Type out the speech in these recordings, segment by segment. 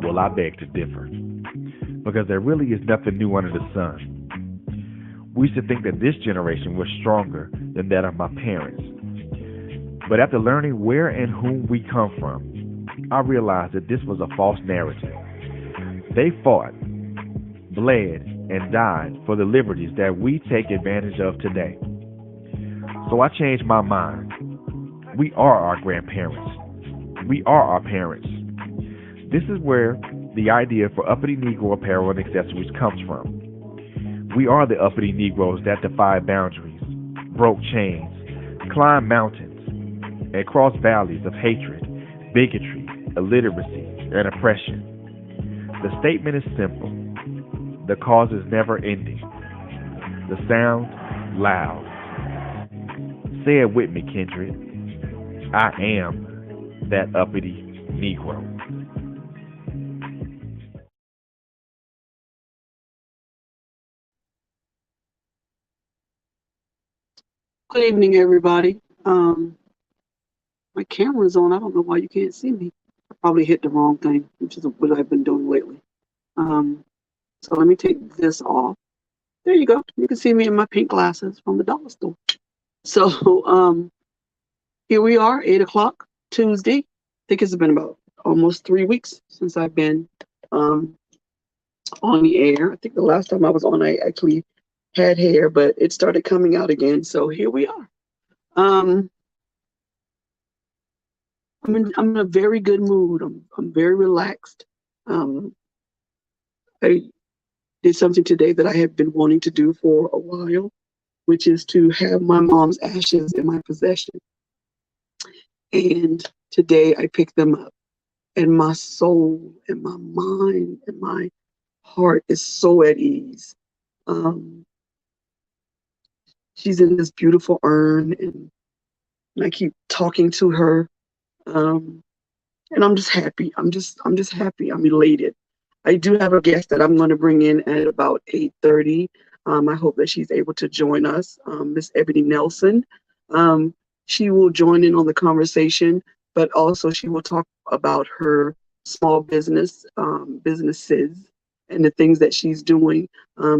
Well, I beg to differ, because there really is nothing new under the sun. We used to think that this generation was stronger than that of my parents. But after learning where and whom we come from, I realized that this was a false narrative. They fought, bled, and died for the liberties that we take advantage of today. So I changed my mind. We are our grandparents. We are our parents. This is where the idea for uppity Negro apparel and accessories comes from. We are the uppity Negroes that defy boundaries, broke chains, climbed mountains, and crossed valleys of hatred, bigotry, illiteracy, and oppression. The statement is simple. The cause is never ending. The sound, loud. Say it with me, Kindred. I am that uppity Negro. Good evening, everybody. My camera's on. I don't know why you can't see me. I probably hit the wrong thing, which is what I've been doing lately. Um, so let me take this off. There you go. You can see me in my pink glasses from the dollar store. So here we are, 8 o'clock Tuesday. I think it's been about almost 3 weeks since I've been um, on the air. I think the last time I was on, I actually had hair, but it started coming out again. So here we are. Um, I'm in a very good mood. I'm very relaxed. Um, I did something today that I have been wanting to do for a while, which is to have my mom's ashes in my possession. And today I picked them up, and my soul and my mind and my heart is so at ease. Um, she's in this beautiful urn, and I keep talking to her. Um, and I'm just happy. I'm just happy. I'm elated. I do have a guest that I'm going to bring in at about 8:30. I hope that she's able to join us, Miss Ebony Nelson. Um, she will join in on the conversation, but also she will talk about her small businesses, and the things that she's doing.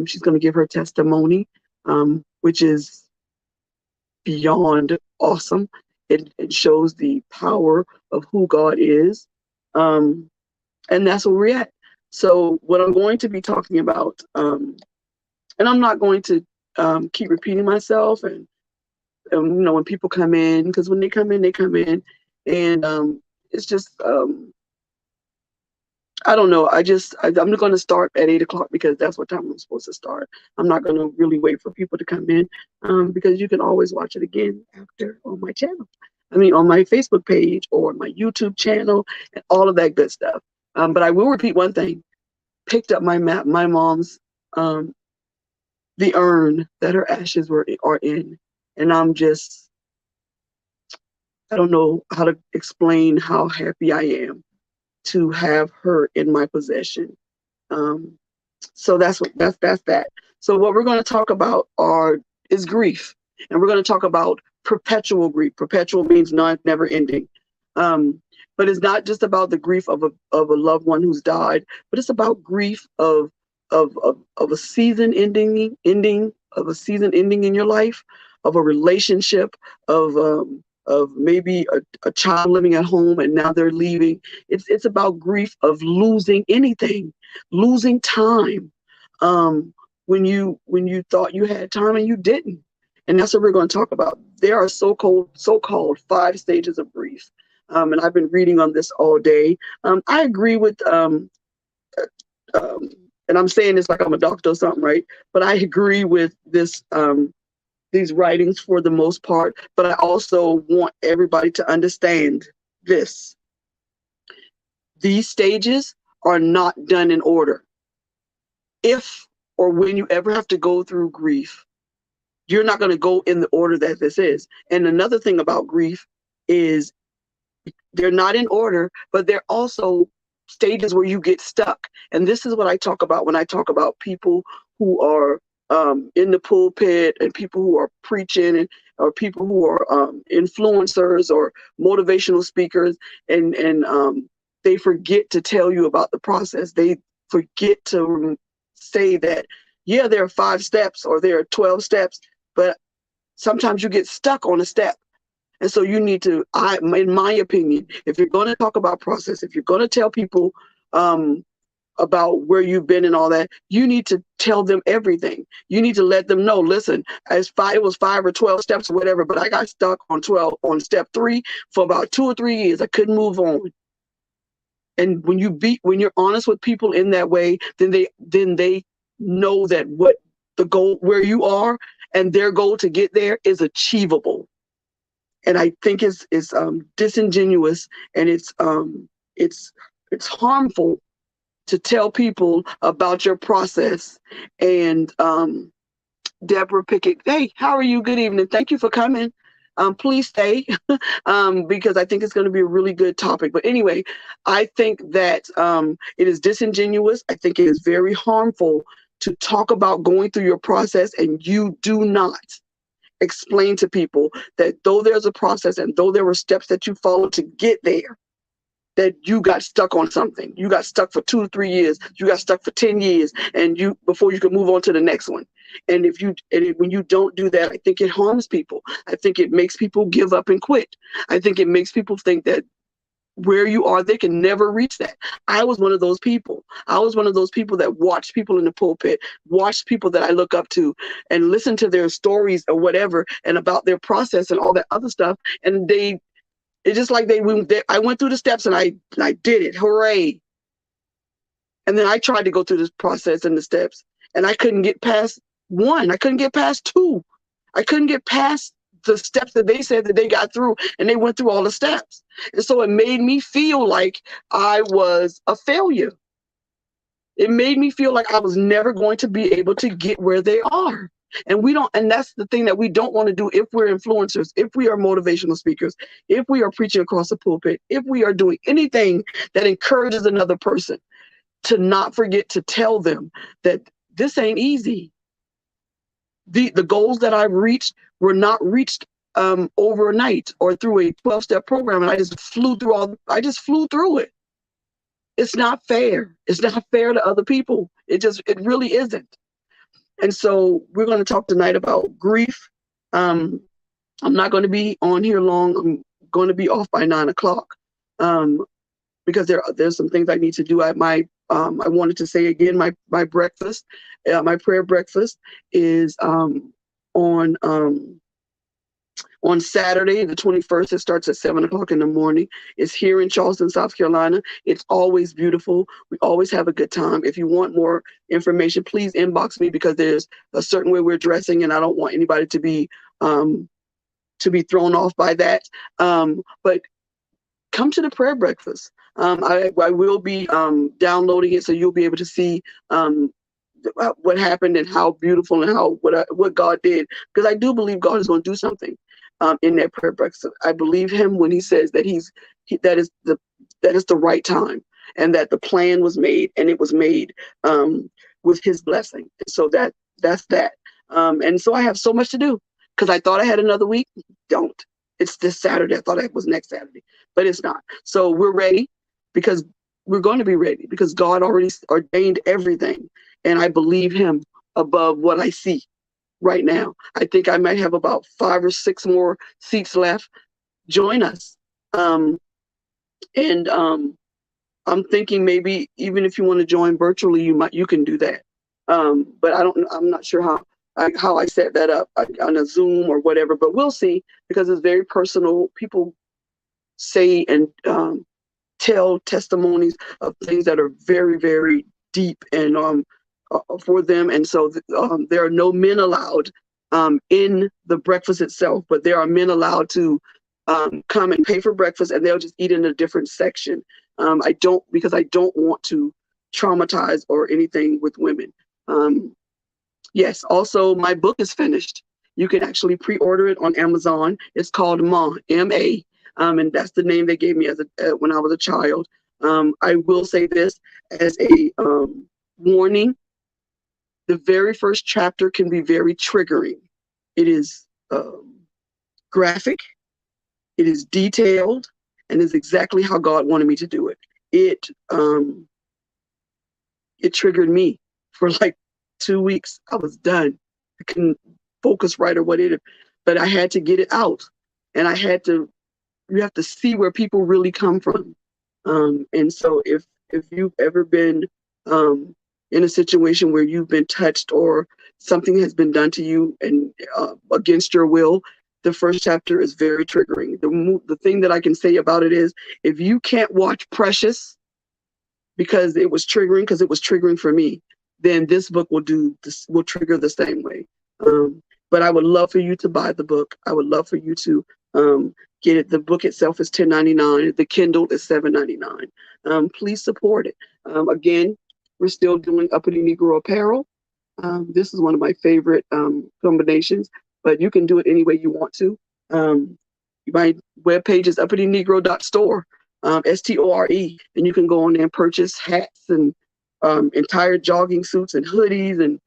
She's going to give her testimony, which is beyond awesome. It shows the power of who God is. Um, and that's where we're at. So, what I'm going to be talking about, and I'm not going to keep repeating myself, and when people come in, because when they come in, they come in, and it's just I don't know. I'm going to start at 8 o'clock because that's what time I'm supposed to start. I'm not going to really wait for people to come in, because you can always watch it again after on my channel. I mean, on my Facebook page or my YouTube channel and all of that good stuff. But I will repeat one thing. Picked up my mom's, um, the urn that her ashes are in. And I don't know how to explain how happy I am to have her in my possession. Um, so that's that. So what we're going to talk about is grief, and we're going to talk about perpetual grief. Perpetual means not never ending. Um, but it's not just about the grief of a loved one who's died, but it's about grief of a season ending of a season ending in your life, of a relationship, of maybe a child living at home and now they're leaving. It's about grief of losing anything, losing time, when you thought you had time and you didn't. And that's what we're going to talk about. There are so-called 5 stages of grief. And I've been reading on this all day. I agree with, um, and I'm saying this like I'm a doctor or something, right? But I agree with these writings for the most part. But I also want everybody to understand this. These stages are not done in order. If or when you ever have to go through grief, you're not going to go in the order that this is. And another thing about grief is they're not in order, but they're also stages where you get stuck. And this is what I talk about when I talk about people who are in the pulpit and people who are preaching, or people who are influencers or motivational speakers, and they forget to tell you about the process. They forget to say that, yeah, there are 5 steps or there are 12 steps, but sometimes you get stuck on a step. And so you need to, in my opinion, if you're going to talk about process, if you're going to tell people about where you've been and all that, you need to tell them everything. You need to let them know, listen, it was 5 or 12 steps or whatever, but I got stuck on step 3 for about 2 or 3 years. I couldn't move on. And when you're honest with people in that way, then they know that what the goal, where you are and their goal to get there is achievable. And I think it's disingenuous, and it's harmful to tell people about your process. And Deborah Pickett, hey, how are you? Good evening. Thank you for coming. Please stay because I think it's going to be a really good topic. But anyway, I think that it is disingenuous. I think it is very harmful to talk about going through your process and you do not explain to people that though there's a process and though there were steps that you followed to get there, that you got stuck on something. You got stuck for 2 to 3 years. You got stuck for 10 years, and before you could move on to the next one. And when you don't do that, I think it harms people. I think it makes people give up and quit. I think it makes people think that where you are, they can never reach that. I was one of those people. I was one of those people that watched people in the pulpit, watched people that I look up to, and listen to their stories or whatever, and about their process and all that other stuff. And it's just like I went through the steps and I did it. Hooray. And then I tried to go through this process and the steps, and I couldn't get past 1. I couldn't get past 2. I couldn't get past the steps that they said that they got through, and they went through all the steps. And so it made me feel like I was a failure. It made me feel like I was never going to be able to get where they are. And that's the thing that we don't want to do if we're influencers, if we are motivational speakers, if we are preaching across the pulpit, if we are doing anything that encourages another person, to not forget to tell them that this ain't easy. The goals that I've reached were not reached overnight or through a 12-step program, and I just flew through it. It's not fair. It's not fair to other people. It really isn't. And so we're going to talk tonight about grief. I'm not going to be on here long. I'm going to be off by 9 o'clock because there's some things I need to do. I wanted to say again, my breakfast, my prayer breakfast is on Saturday, the 21st. It starts at 7 o'clock in the morning. It's here in Charleston, South Carolina. It's always beautiful. We always have a good time. If you want more information, please inbox me, because there's a certain way we're dressing, and I don't want anybody to be thrown off by that. But come to the prayer breakfast. I will be downloading it, so you'll be able to see what happened and how beautiful and what God did, because I do believe God is going to do something in that prayer breakfast. I believe Him when He says that that is the right time, and that the plan was made, and it was made with His blessing. And so that's that. And so I have so much to do, because I thought I had another week. Don't. It's this Saturday. I thought it was next Saturday, but it's not. So we're ready, because we're going to be ready, because God already ordained everything. And I believe Him above what I see right now. I think I might have about 5 or 6 more seats left. Join us. I'm thinking maybe even if you want to join virtually, you can do that. But I'm not sure how I set that up on a Zoom or whatever, but we'll see, because it's very personal. People say and tell testimonies of things that are very, very deep and for them. And so there are no men allowed in the breakfast itself, but there are men allowed to come and pay for breakfast, and they'll just eat in a different section. Because I don't want to traumatize or anything with women. Yes, also my book is finished. You can actually pre-order it on Amazon. It's called Ma, M-A, and that's the name they gave me when I was a child. I will say this as a warning: the very first chapter can be very triggering. It is graphic, it is detailed, and is exactly how God wanted me to do it. it it triggered me for like 2 weeks. I was done. I couldn't focus right or whatever, but I had to get it out, and you have to see where people really come from. And so if you've ever been in a situation where you've been touched or something has been done to you and against your will, the first chapter is very triggering. The thing that I can say about it is, if you can't watch Precious because it was triggering for me, then this book will trigger the same way. But I would love for you to buy the book. I would love for you to get it. The book itself is $10.99. The Kindle is $7.99. Please support it. Again, we're still doing Uppity Negro apparel. This is one of my favorite combinations, but you can do it any way you want to. My webpage is uppitynegro.store, store, and you can go on there and purchase hats and entire jogging suits and hoodies and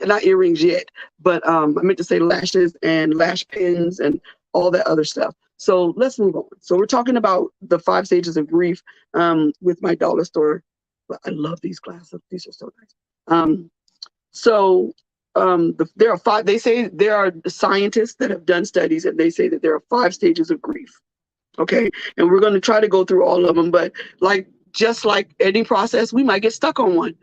not earrings yet, but I meant to say lashes and lash pins and all that other stuff. So let's move on. So we're talking about the 5 stages of grief with my dollar store. I love these glasses. These are so nice. There are 5. They say there are scientists that have done studies, and they say that there are 5 stages of grief. Okay, and we're going to try to go through all of them, but just like any process, we might get stuck on one.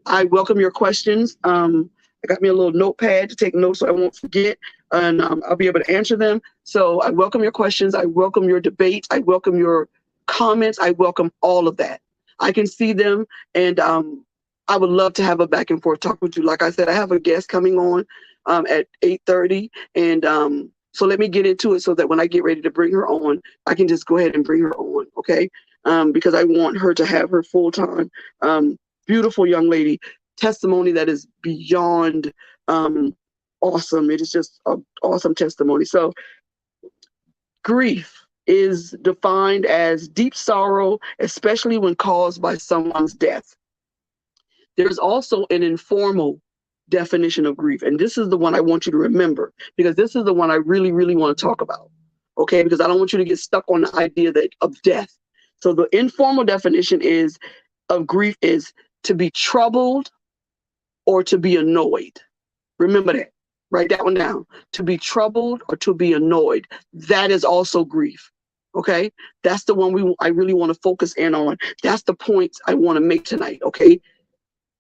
I welcome your questions. I got me a little notepad to take notes so I won't forget, and I'll be able to answer them. So I welcome your questions. I welcome your debate. I welcome your comments. I welcome all of that. I can see them, and I would love to have a back and forth talk with you. Like I said, I have a guest coming on at 8:30, and so let me get into it so that when I get ready to bring her on, I can just go ahead and bring her on, okay? Because I want her to have her full time. Beautiful young lady, testimony that is beyond awesome. It is just an awesome testimony. So grief is defined as deep sorrow, especially when caused by someone's death. There's also an informal definition of grief, and this is the one I want you to remember, because this is the one I really, really want to talk about, okay? Because I don't want you to get stuck on the idea of death. So the informal definition of grief is to be troubled or to be annoyed. Remember that. Write that one down. To be troubled or to be annoyed. That is also grief. Okay? That's the one I really want to focus in on. That's the point I want to make tonight. Okay?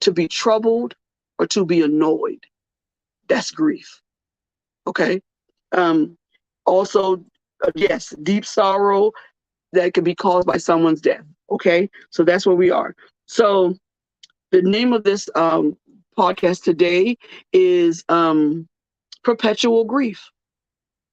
To be troubled or to be annoyed. That's grief. Okay? Also, yes, deep sorrow that could be caused by someone's death. Okay? So that's where we are. So the name of this podcast today is Perpetual Grief,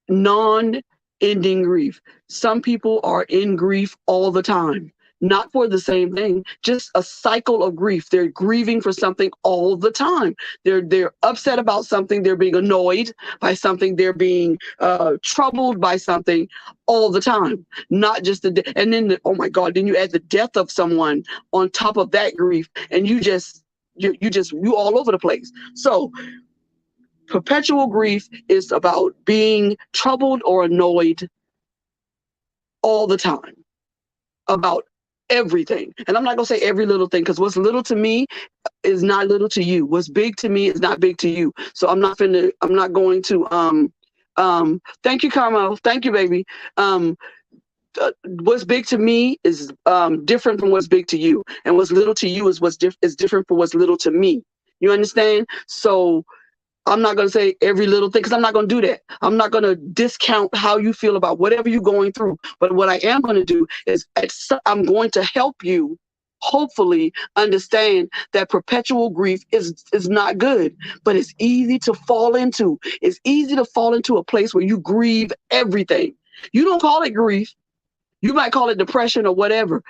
non-ending grief. Some people are in grief all the time, not for the same thing, just a cycle of grief. They're grieving for something all the time. They're upset about something. They're being annoyed by something. They're being troubled by something all the time. Not just and then oh my God, then you add the death of someone on top of that grief, and you all over the place. So perpetual grief is about being troubled or annoyed all the time about everything. And I'm not going to say every little thing, because what's little to me is not little to you. What's big to me is not big to you. So I'm not going to thank you, Carmel. Thank you, baby. What's big to me is different from what's big to you, and what's little to you is is different from what's little to me. You understand? So I'm not going to say every little thing, because I'm not going to do that. I'm not going to discount how you feel about whatever you're going through. But what I am going to do is I'm going to help you hopefully understand that perpetual grief is not good, but it's easy to fall into. It's easy to fall into a place where you grieve everything. You don't call it grief. You might call it depression or whatever,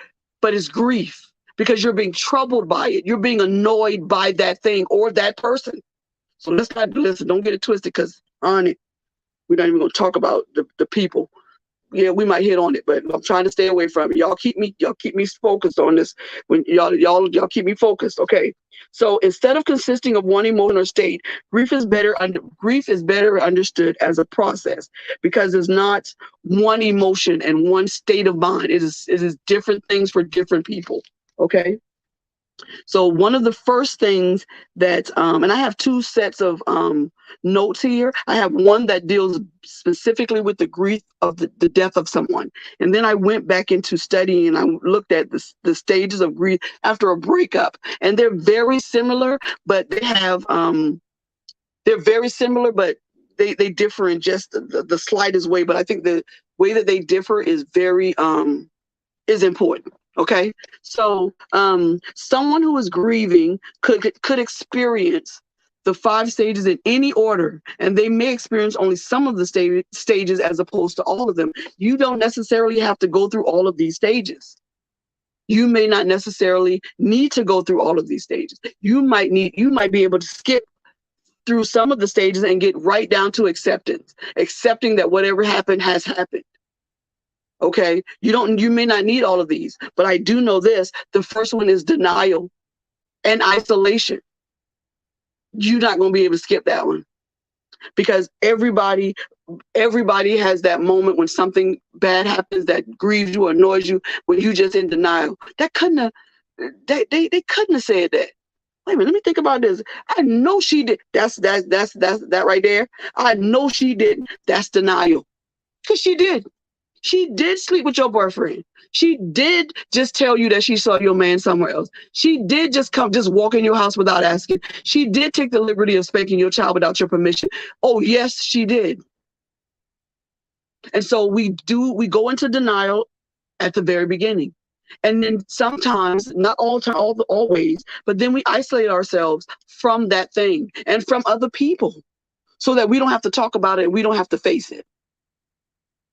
but it's grief because you're being troubled by it. You're being annoyed by that thing or that person. So listen, don't get it twisted, because on it, we're not even going to talk about the people. yeah, we might hit on it, but I'm trying to stay away from it. Y'all keep me focused on this. When y'all keep me focused, okay? So instead of consisting of one emotion or state, grief is better understood as a process, because it's not one emotion and one state of mind. It is different things for different people. Okay. So one of the first things that, and I have two sets of notes here. I have one that deals specifically with the grief of the death of someone. And then I went back into studying and I looked at the stages of grief after a breakup. And they're very similar, but they're very similar, but they differ in just the slightest way. But I think the way that they differ is very is important. Okay, so someone who is grieving could experience the 5 stages in any order, and they may experience only some of the stages as opposed to all of them. You don't necessarily have to go through all of these stages. You may not necessarily need to go through all of these stages. You might be able to skip through some of the stages and get right down to acceptance, accepting that whatever happened has happened. Okay, you may not need all of these, but I do know this. The first one is denial and isolation. You're not going to be able to skip that one, because everybody has that moment when something bad happens that grieves you or annoys you, when you just in denial. They couldn't have said that. Wait a minute, let me think about this. I know she did. That's that right there. I know she didn't. That's denial, because she did. She did sleep with your boyfriend. She did just tell you that she saw your man somewhere else. She did just walk in your house without asking. She did take the liberty of spanking your child without your permission. Oh, yes, she did. And so we go into denial at the very beginning. And then sometimes, not always, but then we isolate ourselves from that thing and from other people so that we don't have to talk about it and we don't have to face it.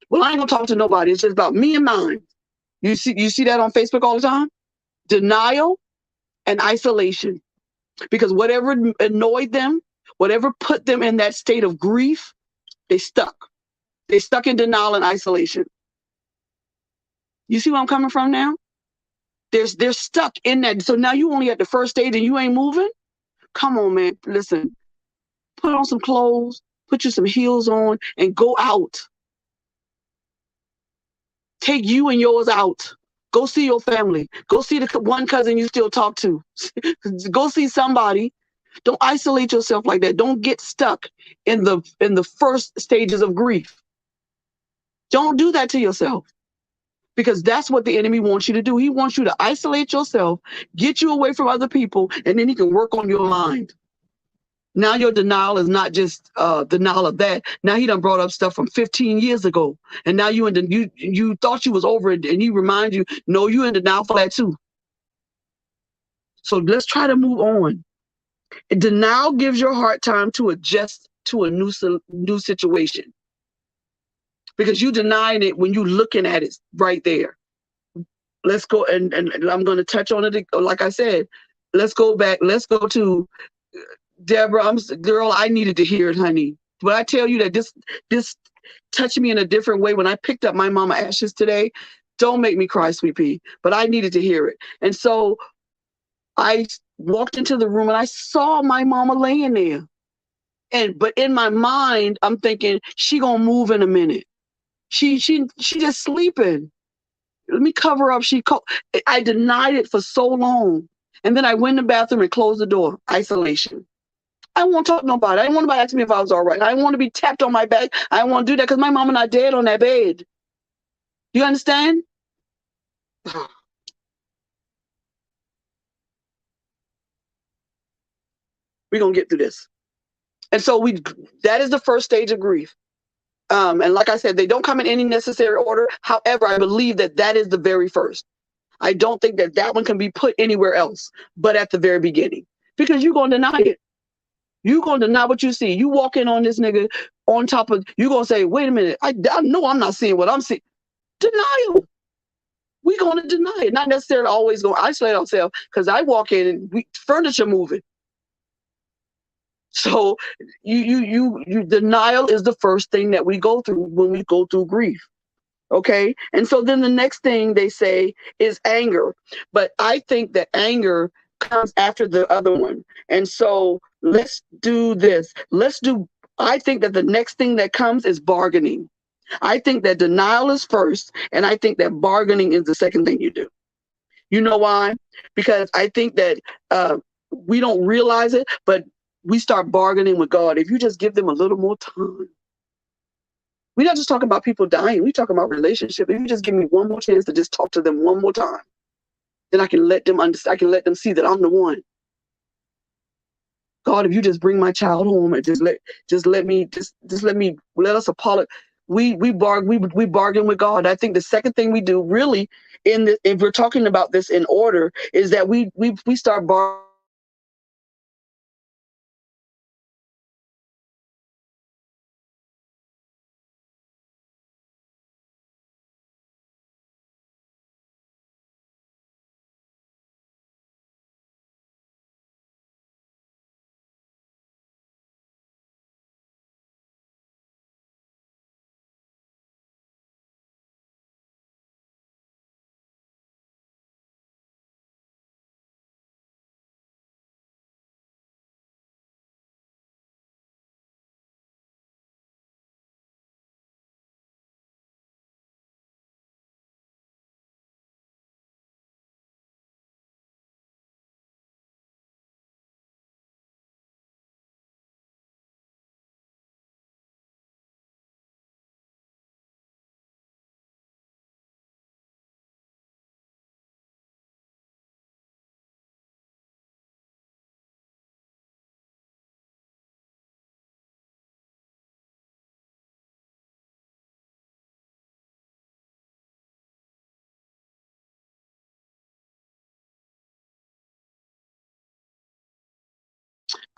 Well, I ain't gonna talk to nobody. It's just about me and mine. You see that on Facebook all the time? Denial and isolation. Because whatever annoyed them, whatever put them in that state of grief, they stuck. They stuck in denial and isolation. You see where I'm coming from now? They're stuck in that. So now you only at the first stage and you ain't moving? Come on, man. Listen, put on some clothes, put you some heels on, and go out. Take you and yours out. Go see your family. Go see the one cousin you still talk to. Go see somebody. Don't isolate yourself like that. Don't get stuck in the first stages of grief. Don't do that to yourself, because that's what the enemy wants you to do. He wants you to isolate yourself, get you away from other people, and then he can work on your mind. Now your denial is not just denial of that. Now he done brought up stuff from 15 years ago. And now you thought you was over it, and he reminds you, no, you in denial for that too. So let's try to move on. Denial gives your heart time to adjust to a new situation, because you denying it when you looking at it right there. Let's go, and I'm going to touch on it. Like I said, let's go back. Let's go to Deborah. Girl, I needed to hear it, honey. But I tell you that this touched me in a different way when I picked up my mama ashes today. Don't make me cry, sweet pea. But I needed to hear it. And so I walked into the room and I saw my mama laying there. But in my mind, I'm thinking, she gonna move in a minute. She just sleeping. Let me cover up. I denied it for so long. And then I went in the bathroom and closed the door. Isolation. I don't want to talk to nobody. I didn't want nobody asking me if I was all right. I didn't want to be tapped on my back. I didn't want to do that because my mama not dead on that bed. You understand? We're going to get through this. And so that is the first stage of grief. And like I said, they don't come in any necessary order. However, I believe that is the very first. I don't think that one can be put anywhere else but at the very beginning, because you're going to deny it. You're going to deny what you see. You walk in on this nigga on top of, you're going to say, wait a minute, I know I'm not seeing what I'm seeing. Denial. We're going to deny it. Not necessarily always going to isolate ourselves, because I walk in and furniture moving. So you denial is the first thing that we go through when we go through grief. Okay. And so then the next thing they say is anger. But I think that anger comes after the other one. And so let's do this. I think that the next thing that comes is bargaining. I think that denial is first, and I think that bargaining is the second thing you do. You know why? Because I think that we don't realize it, but we start bargaining with God. If you just give them a little more time. We're not just talking about people dying. We're talking about relationship. If you just give me one more chance to just talk to them one more time, then I can let them understand. I can let them see that I'm the one. God, if you just bring my child home and let us apologize. We bargain with God. I think the second thing we do really if we're talking about this in order is that we start bargaining.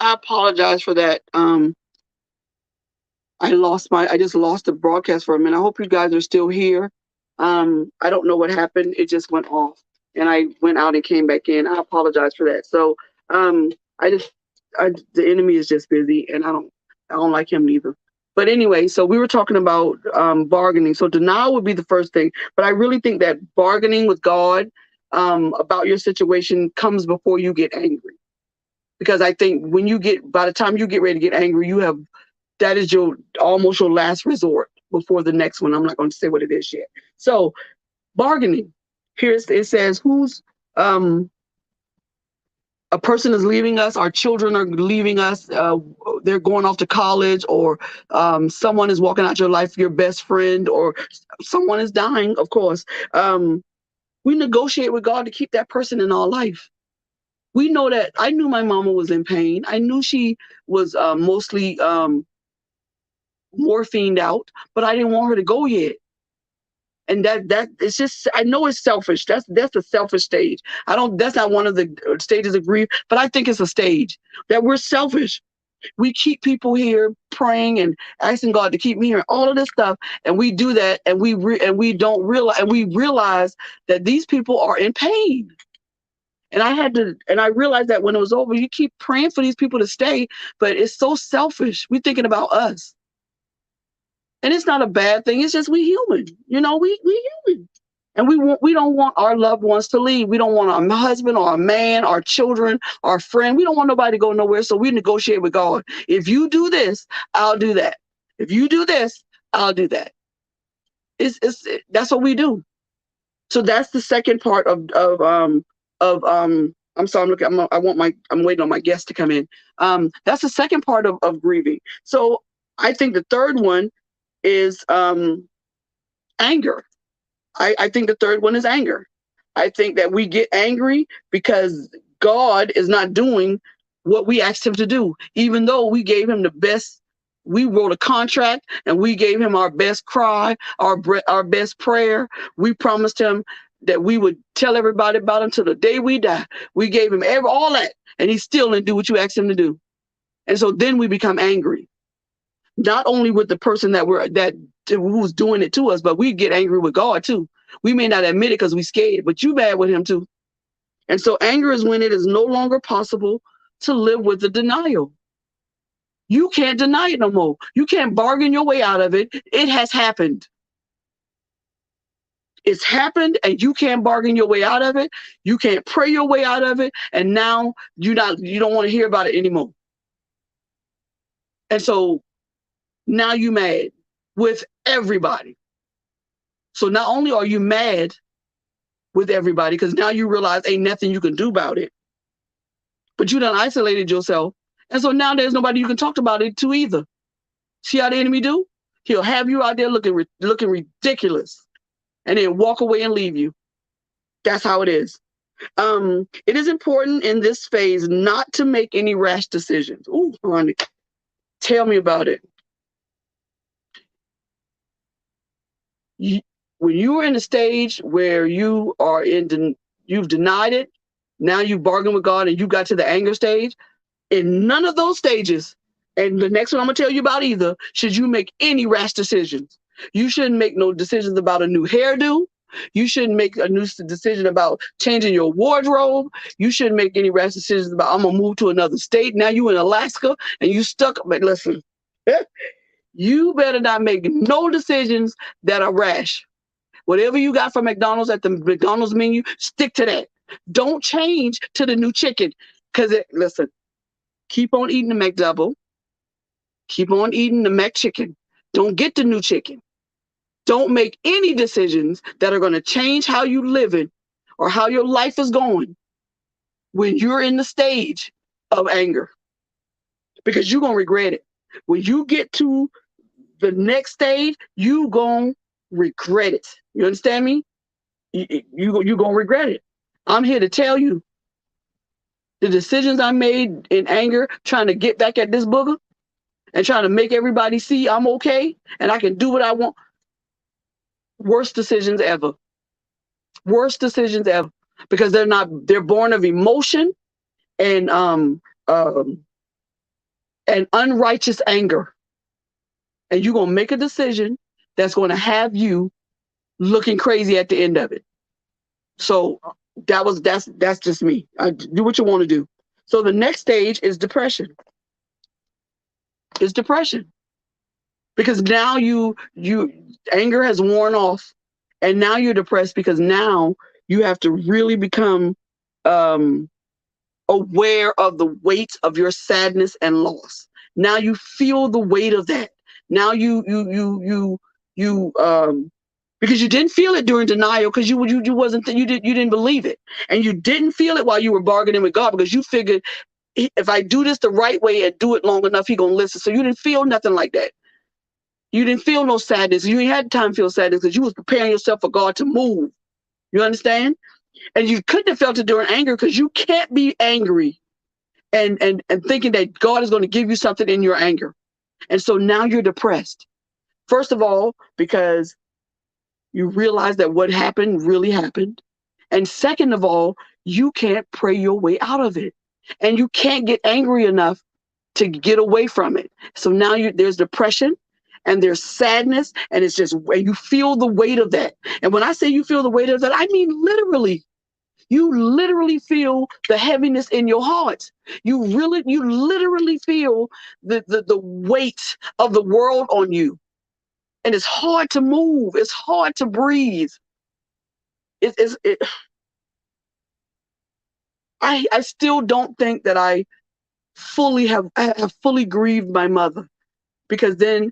I apologize for that. I just lost the broadcast for a minute. I hope you guys are still here. I don't know what happened. It just went off and I went out and came back in. I apologize for that. So, I just, the enemy is just busy and I don't like him neither. But anyway, so we were talking about, bargaining. So denial would be the first thing, but I really think that bargaining with God, about your situation comes before you get angry. Because I think by the time you get ready to get angry, that is almost your last resort before the next one. I'm not going to say what it is yet. So bargaining. It says um a person is leaving us, our children are leaving us, they're going off to college, or someone is walking out your life, your best friend, or someone is dying, of course. We negotiate with God to keep that person in our life. We know that I knew my mama was in pain. I knew she was mostly morphined out, but I didn't want her to go yet. And that it's just, I know it's selfish. That's a selfish stage. That's not one of the stages of grief, but I think it's a stage that we're selfish. We keep people here praying and asking God to keep me here, all of this stuff, and we do that, and we don't realize, and we realize that these people are in pain. And I realized that when it was over, you keep praying for these people to stay, but it's so selfish. We're thinking about us. And it's not a bad thing. It's just we human. We human. And we don't want our loved ones to leave. We don't want our husband or our man, our children, our friend. We don't want nobody to go nowhere. So we negotiate with God. If you do this, I'll do that. If you do this, I'll do that. That's what we do. So that's the second part of I'm sorry, I'm waiting on my guest to come in. That's the second part of grieving. So I think the third one is anger. I think the third one is anger. I think that we get angry because God is not doing what we asked him to do, even though we gave him the best. We wrote a contract and we gave him our best cry, our best prayer. We promised him that we would tell everybody about him till the day we die. We gave him all that, and he still didn't do what you asked him to do. And so then we become angry, not only with the person who's doing it to us, but we get angry with God too. We may not admit it because we're scared, but you bad with him too. And so anger is when it is no longer possible to live with the denial. You can't deny it no more. You can't bargain your way out of it. It has happened. It's happened and you can't bargain your way out of it. You can't pray your way out of it. And now you don't want to hear about it anymore. And so now you mad with everybody. So not only are you mad with everybody, because now you realize ain't nothing you can do about it, but you done isolated yourself. And so now there's nobody you can talk about it to either. See how the enemy do? He'll have you out there looking ridiculous and then walk away and leave you. That's how it is. It is important in this phase not to make any rash decisions. Ooh, honey, tell me about it. When you're in a stage where you've denied it, now you've bargained with God and you got to the anger stage, in none of those stages, and the next one I'm gonna tell you about either, should you make any rash decisions. You shouldn't make no decisions about a new hairdo. You shouldn't make a new decision about changing your wardrobe. You shouldn't make any rash decisions about, I'm gonna move to another state. Now you in Alaska and you stuck. But listen, you better not make no decisions that are rash. Whatever you got from McDonald's at the McDonald's menu, stick to that. Don't change to the new chicken. Because listen, keep on eating the McDouble. Keep on eating the McChicken. Don't get the new chicken. Don't make any decisions that are going to change how you living or how your life is going when you're in the stage of anger. Because you're going to regret it. When you get to the next stage, you're going to regret it. You understand me? You're going to regret it. I'm here to tell you the decisions I made in anger, trying to get back at this booger and trying to make everybody see I'm okay and I can do what I want. Worst decisions ever. Worst decisions ever. Because they're born of emotion and unrighteous anger. And you're going to make a decision that's going to have you looking crazy at the end of it. So that's just me. Do what you want to do. So the next stage is depression. It's depression. Because now anger has worn off and now you're depressed because now you have to really become aware of the weight of your sadness and loss. Now you feel the weight of that. Now you because you didn't feel it during denial because you didn't believe it, and you didn't feel it while you were bargaining with God because you figured if I do this the right way and do it long enough, He gonna listen. So you didn't feel nothing like that. You didn't feel no sadness. You ain't had time to feel sadness because you was preparing yourself for God to move. You understand? And you couldn't have felt it during anger because you can't be angry and thinking that God is going to give you something in your anger. And so now you're depressed. First of all, because you realize that what happened really happened. And second of all, you can't pray your way out of it. And you can't get angry enough to get away from it. So now there's depression and there's sadness, and it's just, you feel the weight of that. And when I say you feel the weight of that, I mean literally. You literally feel the heaviness in your heart. You literally feel the weight of the world on you. And it's hard to move. It's hard to breathe. I still don't think that I have fully grieved my mother, because then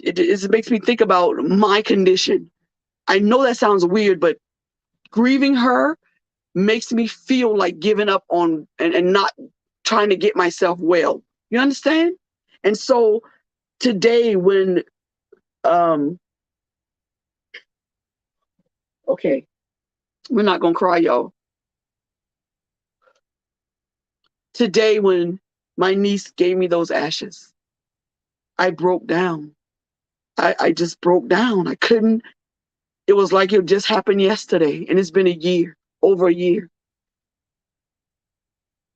it makes me think about my condition. I know that sounds weird, but grieving her makes me feel like giving up on and not trying to get myself well. You understand? And so today when okay, we're not gonna cry, y'all. Today when my niece gave me those ashes, I broke down. I just broke down. I couldn't. It was like it just happened yesterday, and it's been a year, over a year.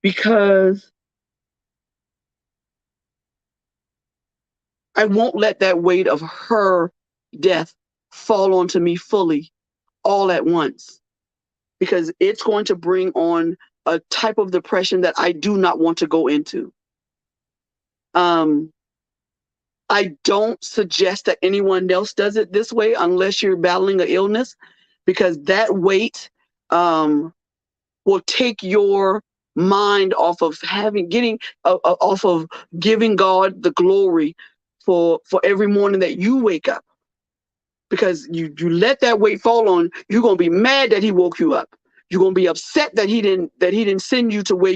Because I won't let that weight of her death fall onto me fully, all at once, because it's going to bring on a type of depression that I do not want to go into. I don't suggest that anyone else does it this way unless you're battling an illness, because that weight will take your mind off of off of giving God the glory for every morning that you wake up. Because you let that weight fall on, you're gonna be mad that he woke you up. You're gonna be upset that he didn't send you to where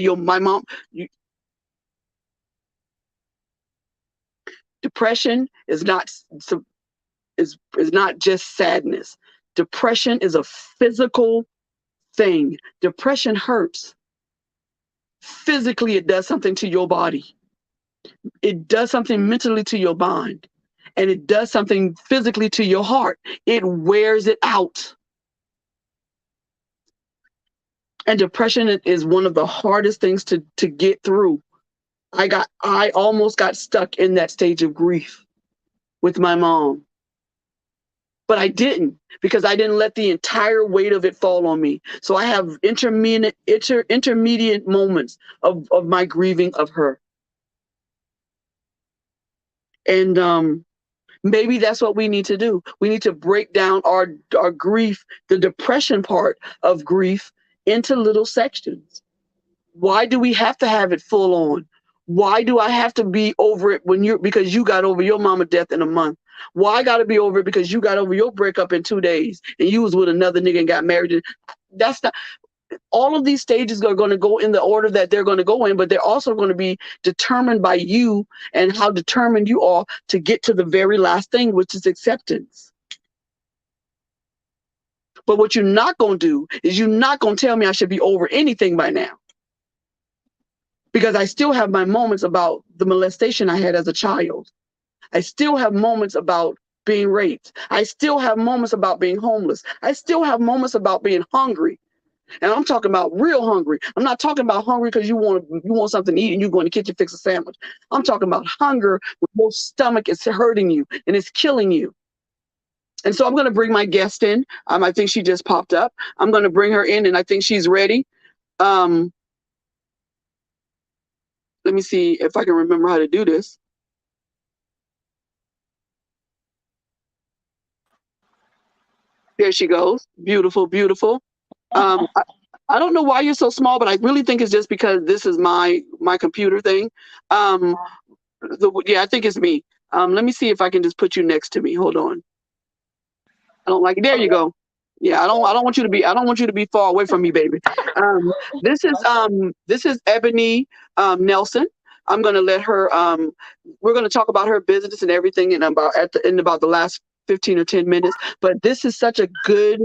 depression is not just sadness. Depression is a physical thing. Depression hurts. Physically, it does something to your body. It does something mentally to your mind. And it does something physically to your heart. It wears it out. And depression is one of the hardest things to get through. I almost got stuck in that stage of grief with my mom. But I didn't, because I didn't let the entire weight of it fall on me. So I have intermediate moments of my grieving of her. And maybe that's what we need to do. We need to break down our grief, the depression part of grief, into little sections. Why do we have to have it full on? Why do I have to be over it because you got over your mama death in a month? Why I got to be over it because you got over your breakup in 2 days and you was with another nigga and got married? That's not. All of these stages are going to go in the order that they're going to go in, but they're also going to be determined by you and how determined you are to get to the very last thing, which is acceptance. But what you're not going to do is you're not going to tell me I should be over anything by now. Because I still have my moments about the molestation I had as a child. I still have moments about being raped. I still have moments about being homeless. I still have moments about being hungry. And I'm talking about real hungry. I'm not talking about hungry because you want something to eat and you go in the kitchen fix a sandwich. I'm talking about hunger when your stomach is hurting you and it's killing you. And so I'm going to bring my guest in. I think she just popped up. I'm going to bring her in, and I think she's ready. Let me see if I can remember how to do this. There she goes. Beautiful, beautiful. I don't know why you're so small, but I really think it's just because this is my computer thing. Yeah, I think it's me. Let me see if I can just put you next to me. Hold on. I don't like it. There you go. Yeah, I don't want you to be far away from me, baby. This is Ebony Nelson. I'm gonna let her. We're gonna talk about her business and everything in about the last 15 or 10 minutes. But this is such a good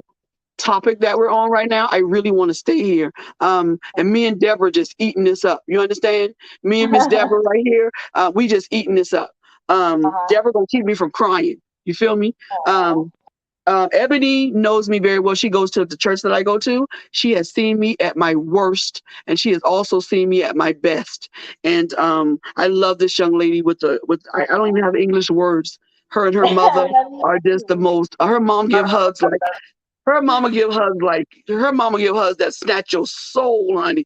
topic that we're on right now. I really want to stay here. And me and Deborah just eating this up. You understand? Me and Miss Deborah right here, we just eating this up. Deborah gonna keep me from crying. You feel me? Ebony knows me very well. She goes to the church that I go to. She has seen me at my worst, and she has also seen me at my best. And I love this young lady I don't even have English words. Her and her mother are just the most. Her mom give hugs like her mama give hugs that snatch your soul, honey.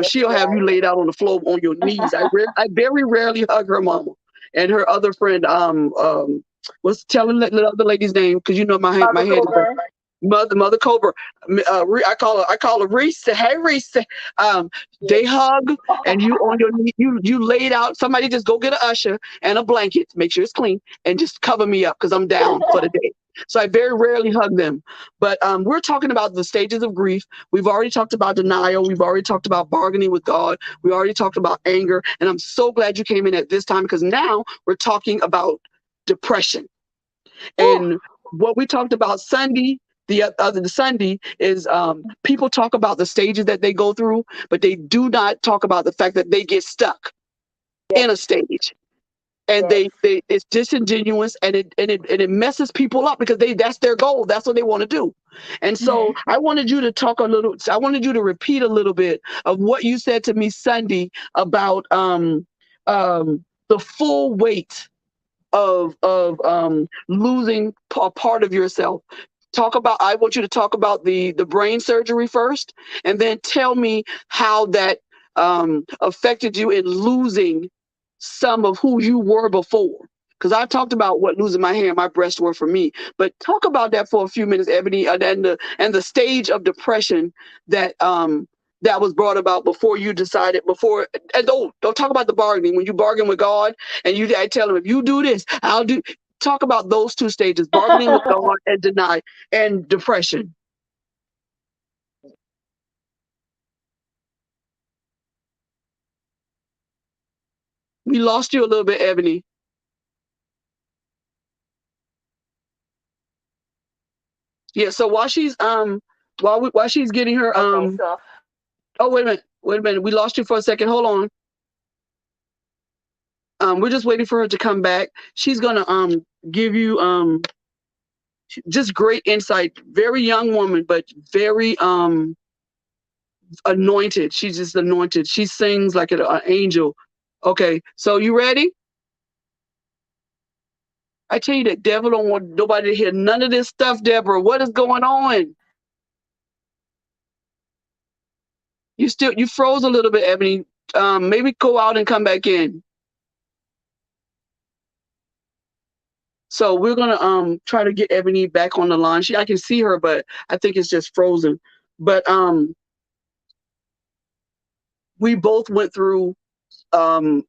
She'll have you laid out on the floor on your knees. I very rarely hug her mama. And her other friend, what's telling the other lady's name? Because you know my head is Mother Cobra. I call her Reese. Hey Reese. They hug and you on your knee, you laid out. Somebody just go get an usher and a blanket, make sure it's clean, and just cover me up because I'm down for the day. So I very rarely hug them. But we're talking about the stages of grief. We've already talked about denial. We've already talked about bargaining with God. We already talked about anger. And I'm so glad you came in at this time, because now we're talking about depression. And what we talked about Sunday, the Sunday, is people talk about the stages that they go through, but they do not talk about the fact that they get stuck in a stage. And it's disingenuous, and it messes people up because that's their goal. That's what they want to do. And so I wanted you to repeat a little bit of what you said to me Sunday about the full weight of losing a part of yourself. I want you to talk about the brain surgery first, and then tell me how that affected you in losing some of who you were before. Because I talked about what losing my hair and my breasts were for me. But talk about that for a few minutes, Ebony, and the stage of depression that that was brought about before you decided before. And don't talk about the bargaining when you bargain with God and I tell him if you do this, I'll do. Talk about those two stages: bargaining with God and deny and depression. We lost you a little bit, Ebony. Yeah. So while she's getting her Okay, so oh wait a minute, we lost you for a second. Hold on. We're just waiting for her to come back. She's gonna give you just great insight. Very young woman, but very anointed. She's just anointed. She sings like an angel. Okay, so you ready? I tell you that devil don't want nobody to hear none of this stuff, Deborah. What is going on? You froze a little bit, Ebony. Maybe go out and come back in. So we're gonna try to get Ebony back on the line. I can see her, but I think it's just frozen. But we both went through she's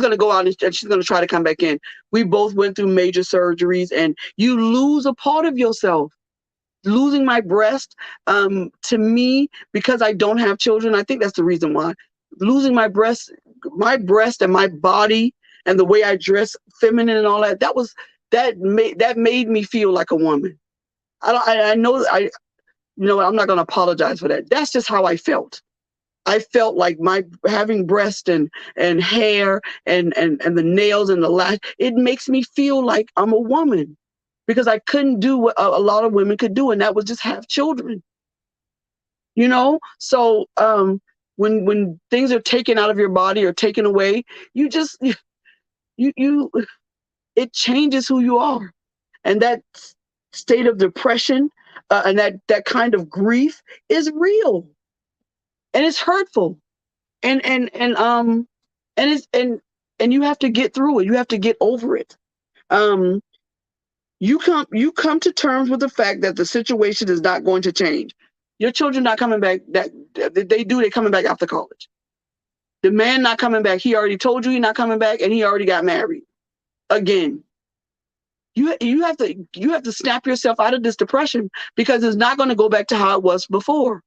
going to go out and she's going to try to come back in. We both went through major surgeries, and you lose a part of yourself. Losing my breast, to me, because I don't have children, I think that's the reason why. Losing my breast and my body and the way I dress, feminine and all that, that made me feel like a woman. I know I'm not going to apologize for that. That's just how I felt. I felt like my having breast and hair and the nails and the lash, it makes me feel like I'm a woman, because I couldn't do what a lot of women could do, and that was just have children. So when things are taken out of your body or taken away, you just you it changes who you are, and that state of depression and that kind of grief is real, and it's hurtful. And you have to get through it. You have to get over it. You come to terms with the fact that the situation is not going to change. Your children not coming back. They're coming back after college. The man not coming back. He already told you he's not coming back, and he already got married again. You have to snap yourself out of this depression, because it's not going to go back to how it was before.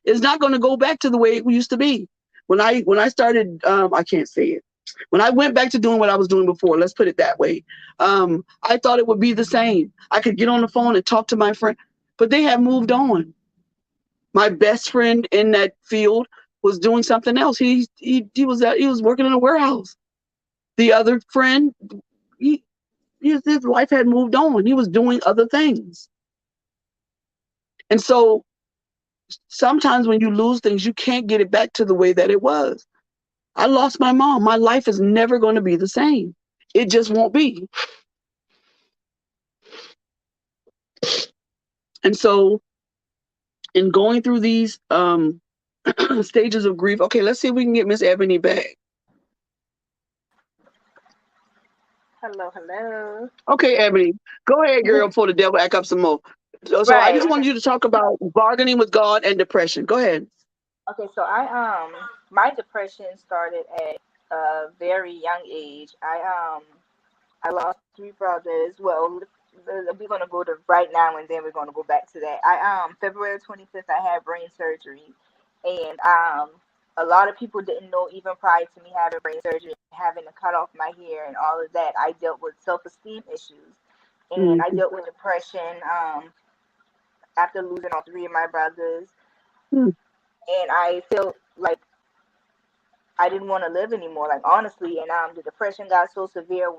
It's not going to go back to the way it used to be. When I started, I can't say it. When I went back to doing what I was doing before, let's put it that way, I thought it would be the same. I could get on the phone and talk to my friend, but they have moved on. My best friend in that field was doing something else. He was working in a warehouse. The other friend, his life had moved on. He was doing other things. And so sometimes when you lose things, you can't get it back to the way that it was. I lost my mom. My life is never going to be the same. It just won't be. And so in going through these stages of grief, okay, let's see if we can get Miss Ebony back. hello. Okay, Ebony, go ahead, girl, before the devil act up some more. So I just Right. wanted you to talk about bargaining with God and depression. Go ahead. Okay, so my depression started at a very young age. I lost three brothers. Well, we're gonna go to right now, and then we're gonna go back to that. February 25th, I had brain surgery, and a lot of people didn't know, even prior to me having brain surgery, having to cut off my hair and all of that. I dealt with self-esteem issues, and I Mm-hmm. dealt with depression after losing all three of my brothers, Mm-hmm. and I felt like I didn't want to live anymore, like honestly. And the depression got so severe,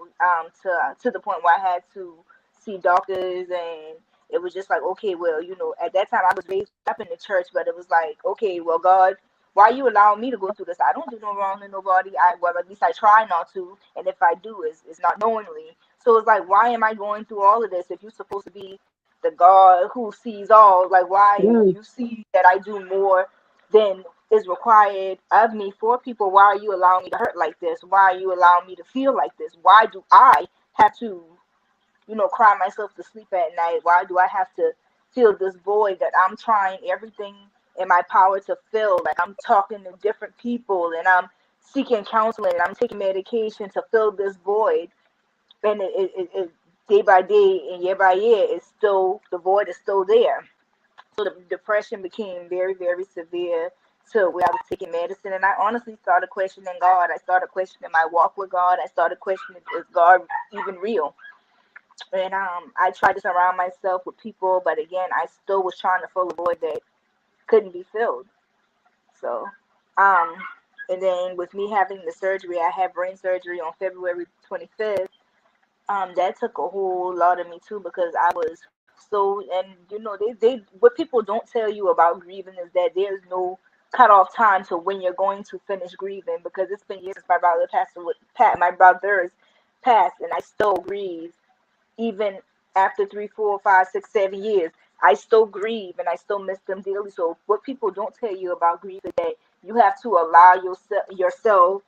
to the point where I had to see doctors, and it was just like, okay, well, at that time I was raised up in the church, but it was like, okay, well, God, why you allowing me to go through this? I don't do no wrong to nobody. Well, at least I try not to, and if I do, it's not knowingly. So it's like, why am I going through all of this if you're supposed to be the God who sees all? Like, why you see that I do more than is required of me for people. Why are you allowing me to hurt like this? Why are you allowing me to feel like this? Why do I have to, cry myself to sleep at night? Why do I have to feel this void that I'm trying everything in my power to fill? Like, I'm talking to different people and I'm seeking counseling and I'm taking medication to fill this void. And it day by day and year by year, the void is still there. So the depression became very, very severe to where I was taking medicine. And I honestly started questioning God. I started questioning my walk with God. I started questioning, is God even real? And I tried to surround myself with people, but again, I still was trying to fill a void that couldn't be filled. So, um, and then with me having the surgery, I had brain surgery on February 25th. That took a whole lot of me too, because I was so, and they what people don't tell you about grieving is that there's no cutoff time to when you're going to finish grieving, because it's been years since my brother passed away, my brothers passed, and I still grieve even after 3, 4, 5, 6, 7 years. I still grieve and I still miss them dearly. So what people don't tell you about grief is that you have to allow yourself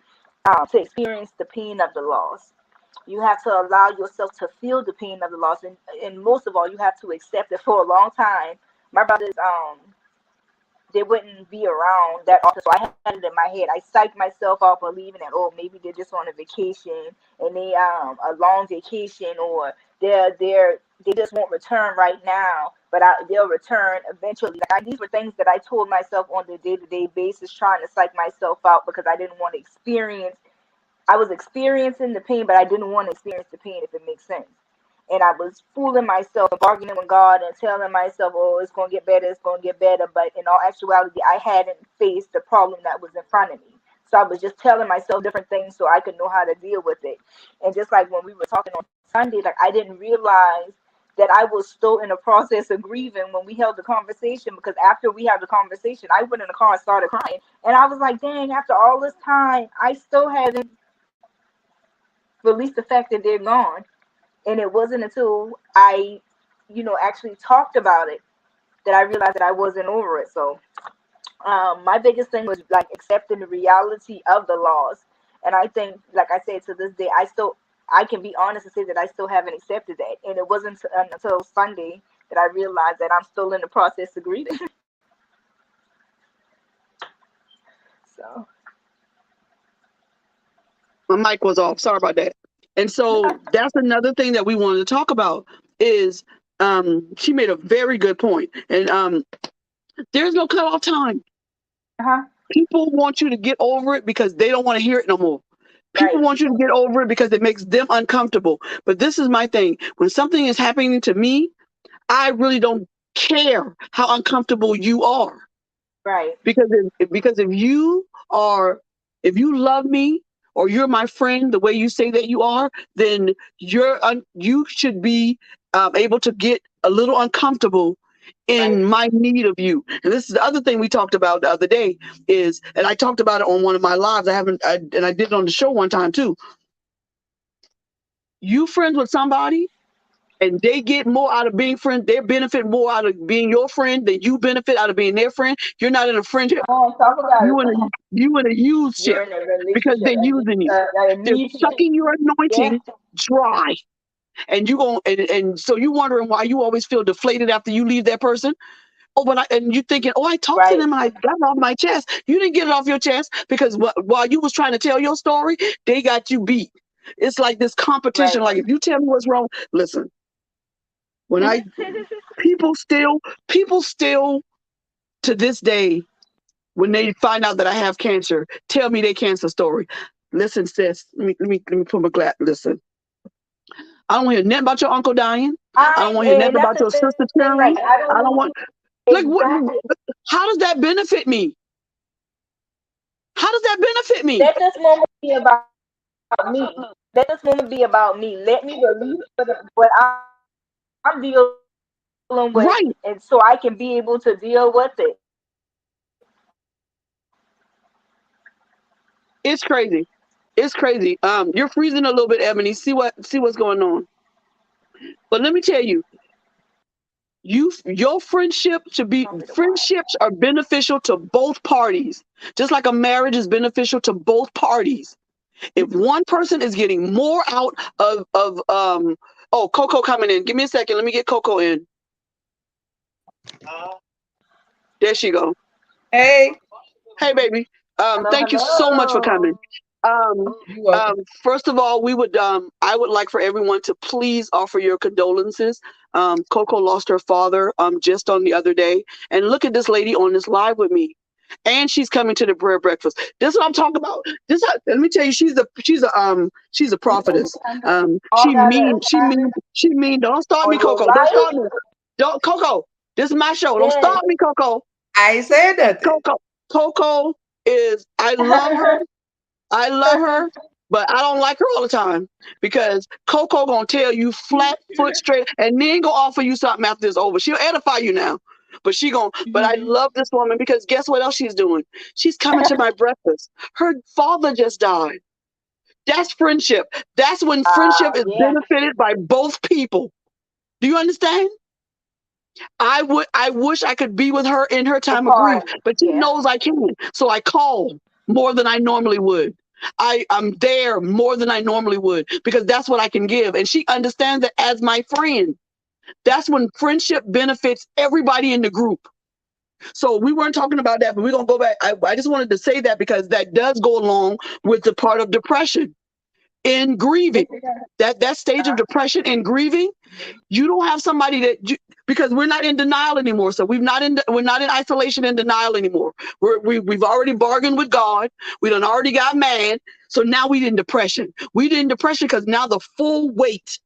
to experience the pain of the loss. You have to allow yourself to feel the pain of the loss, and most of all, you have to accept it. For a long time, my brothers they wouldn't be around that often, so I had it in my head. I psyched myself out believing that, oh, maybe they're just on a vacation and they a long vacation, or they just won't return right now, but they'll return eventually. Like, these were things that I told myself on the day-to-day basis, trying to psych myself out because I didn't want to experience. I was experiencing the pain, but I didn't want to experience the pain, if it makes sense. And I was fooling myself, bargaining with God, and telling myself, "Oh, it's gonna get better. It's gonna get better." But in all actuality, I hadn't faced the problem that was in front of me. So I was just telling myself different things so I could know how to deal with it. And just like when we were talking on Sunday, like, I didn't realize that I was still in the process of grieving when we held the conversation. Because after we had the conversation, I went in the car and started crying. And I was like, "Dang! After all this time, I still haven't released the fact that they're gone." And it wasn't until I, actually talked about it that I realized that I wasn't over it. So my biggest thing was like accepting the reality of the loss. And I think, like I said, to this day, I can be honest and say that I still haven't accepted that. And it wasn't until Sunday that I realized that I'm still in the process of grieving. So My mic was off. Sorry about that. And so that's another thing that we wanted to talk about is she made a very good point. And there's no cutoff time. uh-huh. People want you to get over it because they don't want to hear it no more. People Right. want you to get over it because it makes them uncomfortable. But this is my thing. When something is happening to me, I really don't care how uncomfortable you are. Right. Because if you love me or you're my friend the way you say that you are, then you should be able to get a little uncomfortable Right. in my need of you. And this is the other thing we talked about the other day and I talked about it on one of my lives. And I did it on the show one time too. You friends with somebody and they get more out of being friends, they benefit more out of being your friend than you benefit out of being their friend. You're not in a friendship. Oh, talk about You it. in a you in a used You're ship in a because relationship, they're using you. a They're need ship. sucking your Yeah. anointing dry. And you going and so you wondering why you always feel deflated after you leave that person. Oh, and you thinking, oh, I talked to Right. them and I got it off my chest. You didn't get it off your chest because while you was trying to tell your story, they got you beat. It's like this competition. Right. Like if you tell me what's wrong, listen. When I people still to this day, when they find out that I have cancer, tell me their cancer story. Listen, sis, let me put my glass. Listen, I don't want to hear nothing about your uncle dying. I don't want to hear And nothing that's about the your sister thing. cheering. Like, I don't I don't want want like what? exactly. How does that benefit me? How does that benefit me? Let this moment be about me. Let this moment be about me. Let me release what I'm dealing with, Right? and so I can be able to deal with it. It's crazy. It's crazy. You're freezing a little bit, Ebony. See what's going on. But let me tell you, Your friendships are beneficial to both parties, just like a marriage is beneficial to both parties. If one person is getting more out of oh, Coco coming in. Give me a second. Let me get Coco in. There she go. Hey, Hey, baby. Hello, Thank you so much for coming. hello. you welcome. First of all, I would like for everyone to please offer your condolences. Coco lost her father just on the other day, and look at this lady on this live with me, and she's coming to the prayer breakfast. This is what I'm talking about. Let me tell you, she's a prophetess. All got a She mean. Don't start Are me, you a Coco. Don't liar? start me. Don't, Coco. This is my show. Don't Yes. start me, Coco. I ain't saying nothing. Coco is. I love her. I love her, but I don't like her all the time because Coco gonna tell you flat foot straight and then go offer you something after it's over. She'll edify you now. But I love this woman because guess what else she's doing? She's coming to my breakfast. Her father just died. That's friendship. That's when friendship is Yeah. benefited by both people. Do you understand? I wish I could be with her in her The time of grief, part. but she Yeah. knows I can. So I call more than I normally would. I'm there more than I normally would because that's what I can give. And she understands that as my friend. That's when friendship benefits everybody in the group. So we weren't talking about that, but we're gonna go back. I just wanted to say that because that does go along with the part of depression in grieving. That stage of depression and grieving, you don't have somebody because we're not in denial anymore. So we're not in isolation and denial anymore. We've already bargained with God. We done already got mad. So now we in depression. We in depression because now the full weight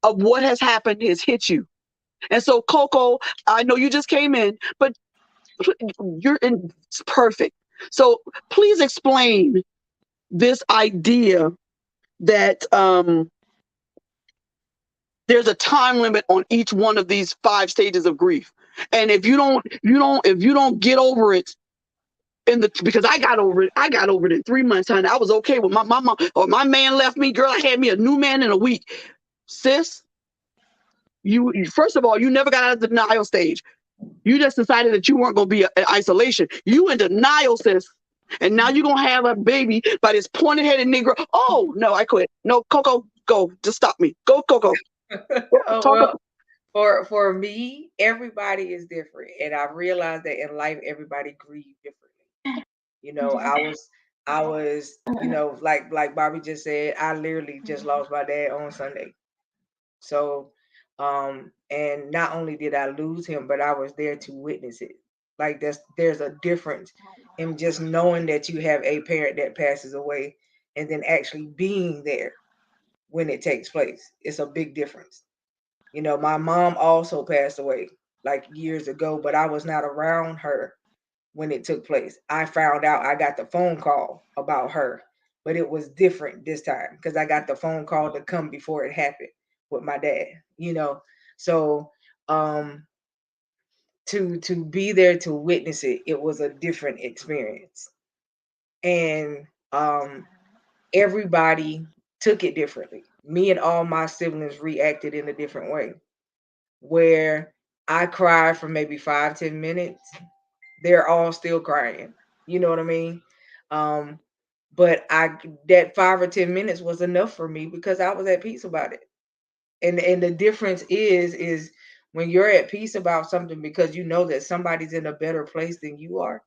of what has happened has hit you. And so Coco, I know you just came in, but it's perfect. So please explain this idea that there's a time limit on each one of these 5 stages of grief. And if you don't get over it because I got over it in 3 months, honey. I was okay with my mom or my man left me, girl. I had me a new man in a week. Sis, you first of all, you never got out of the denial stage. You just decided that you weren't going to be in isolation. You in denial, sis. And now you're going to have a baby by this pointed headed Negro. Oh, no, I quit. No, Coco, go. Just stop me. Go, Coco. Well, for me, everybody is different, and I realized that in life, everybody grieves differently. You know, I was, like Bobby just said, I literally just lost my dad on Sunday. So, and not only did I lose him, but I was there to witness it. Like there's a difference in just knowing that you have a parent that passes away, and then actually being there when it takes place. It's a big difference. You know, my mom also passed away like years ago, but I was not around her when it took place. I found out, I got the phone call about her, but it was different this time because I got the phone call to come before it happened with my dad, you know. So to be there to witness it, it was a different experience. And everybody took it differently. Me and all my siblings reacted in a different way. Where I cried for maybe 5-10 minutes, they're all still crying. You know what I mean? But that 5 or 10 minutes was enough for me because I was at peace about it. And the difference is when you're at peace about something because you know that somebody's in a better place than you are.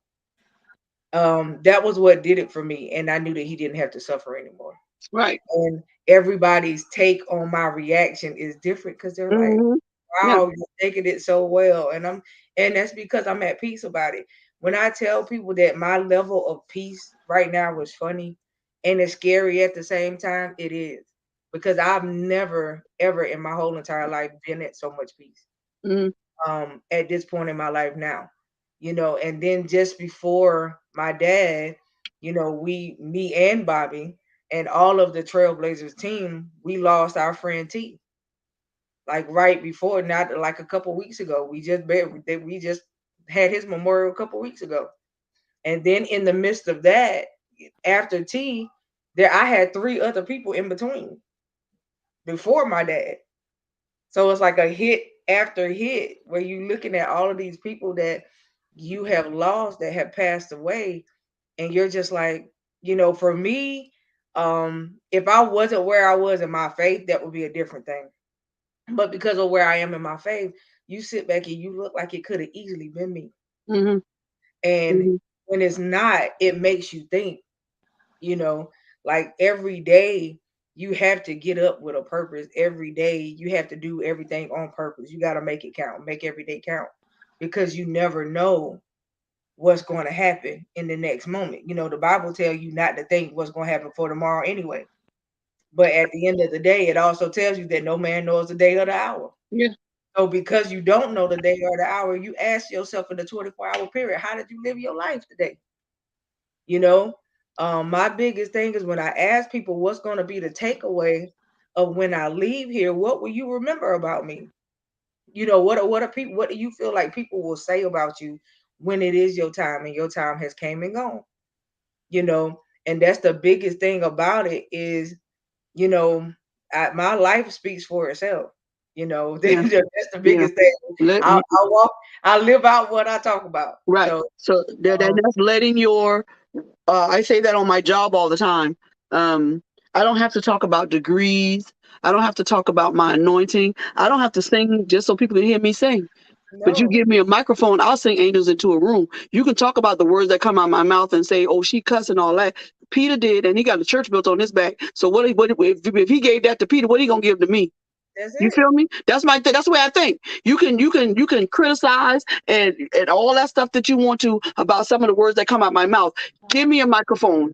That was what did it for me, and I knew that he didn't have to suffer anymore. Right. And everybody's take on my reaction is different because they're like, Mm-hmm. Yeah. wow, you're taking it so well. And that's because I'm at peace about it. When I tell people that my level of peace right now is funny and it's scary at the same time, it is. Because I've never, ever in my whole entire life been at so much peace. Mm-hmm. At this point in my life now. You know, and then just before my dad, you know, me and Bobby and all of the Trailblazers team, we lost our friend T like right before, not like a couple weeks ago. We just had his memorial a couple weeks ago, and then in the midst of that, after T, there I had 3 other people in between before my dad. So it's like a hit after hit where you looking at all of these people that you have lost, that have passed away, and you're just like, for me, if I wasn't where I was in my faith, that would be a different thing. But because of where I am in my faith, you sit back and you look like it could have easily been me. Mm-hmm. And Mm-hmm. when it's not, it makes you think, like every day you have to get up with a purpose. Every day you have to do everything on purpose. You got to make it count, make every day count, because you never know what's going to happen in the next moment. The Bible tells you not to think what's going to happen for tomorrow anyway. But at the end of the day, it also tells you that no man knows the day or the hour. Yeah. So because you don't know the day or the hour, you ask yourself in the 24-hour period, how did you live your life today? My biggest thing is when I ask people what's going to be the takeaway of when I leave here, what will you remember about me? What are people, what do you feel like people will say about you when it is your time and your time has came and gone? And that's the biggest thing about it is, my life speaks for itself. Yeah. That's the Yeah. biggest thing. I live out what I talk about. Right. So that's letting your, I say that on my job all the time. I don't have to talk about degrees. I don't have to talk about my anointing. I don't have to sing just so people can hear me sing. But you no, give me a microphone, I'll sing angels into a room. You can talk about the words that come out of my mouth and say, "Oh, she cussed and all that." Peter did, and he got a church built on his back. So if he gave that to Peter, what he gonna give to me? that's You it. feel me? That's that's the way I think. You can criticize and all that stuff that you want to about some of the words that come out my mouth. Give me a microphone.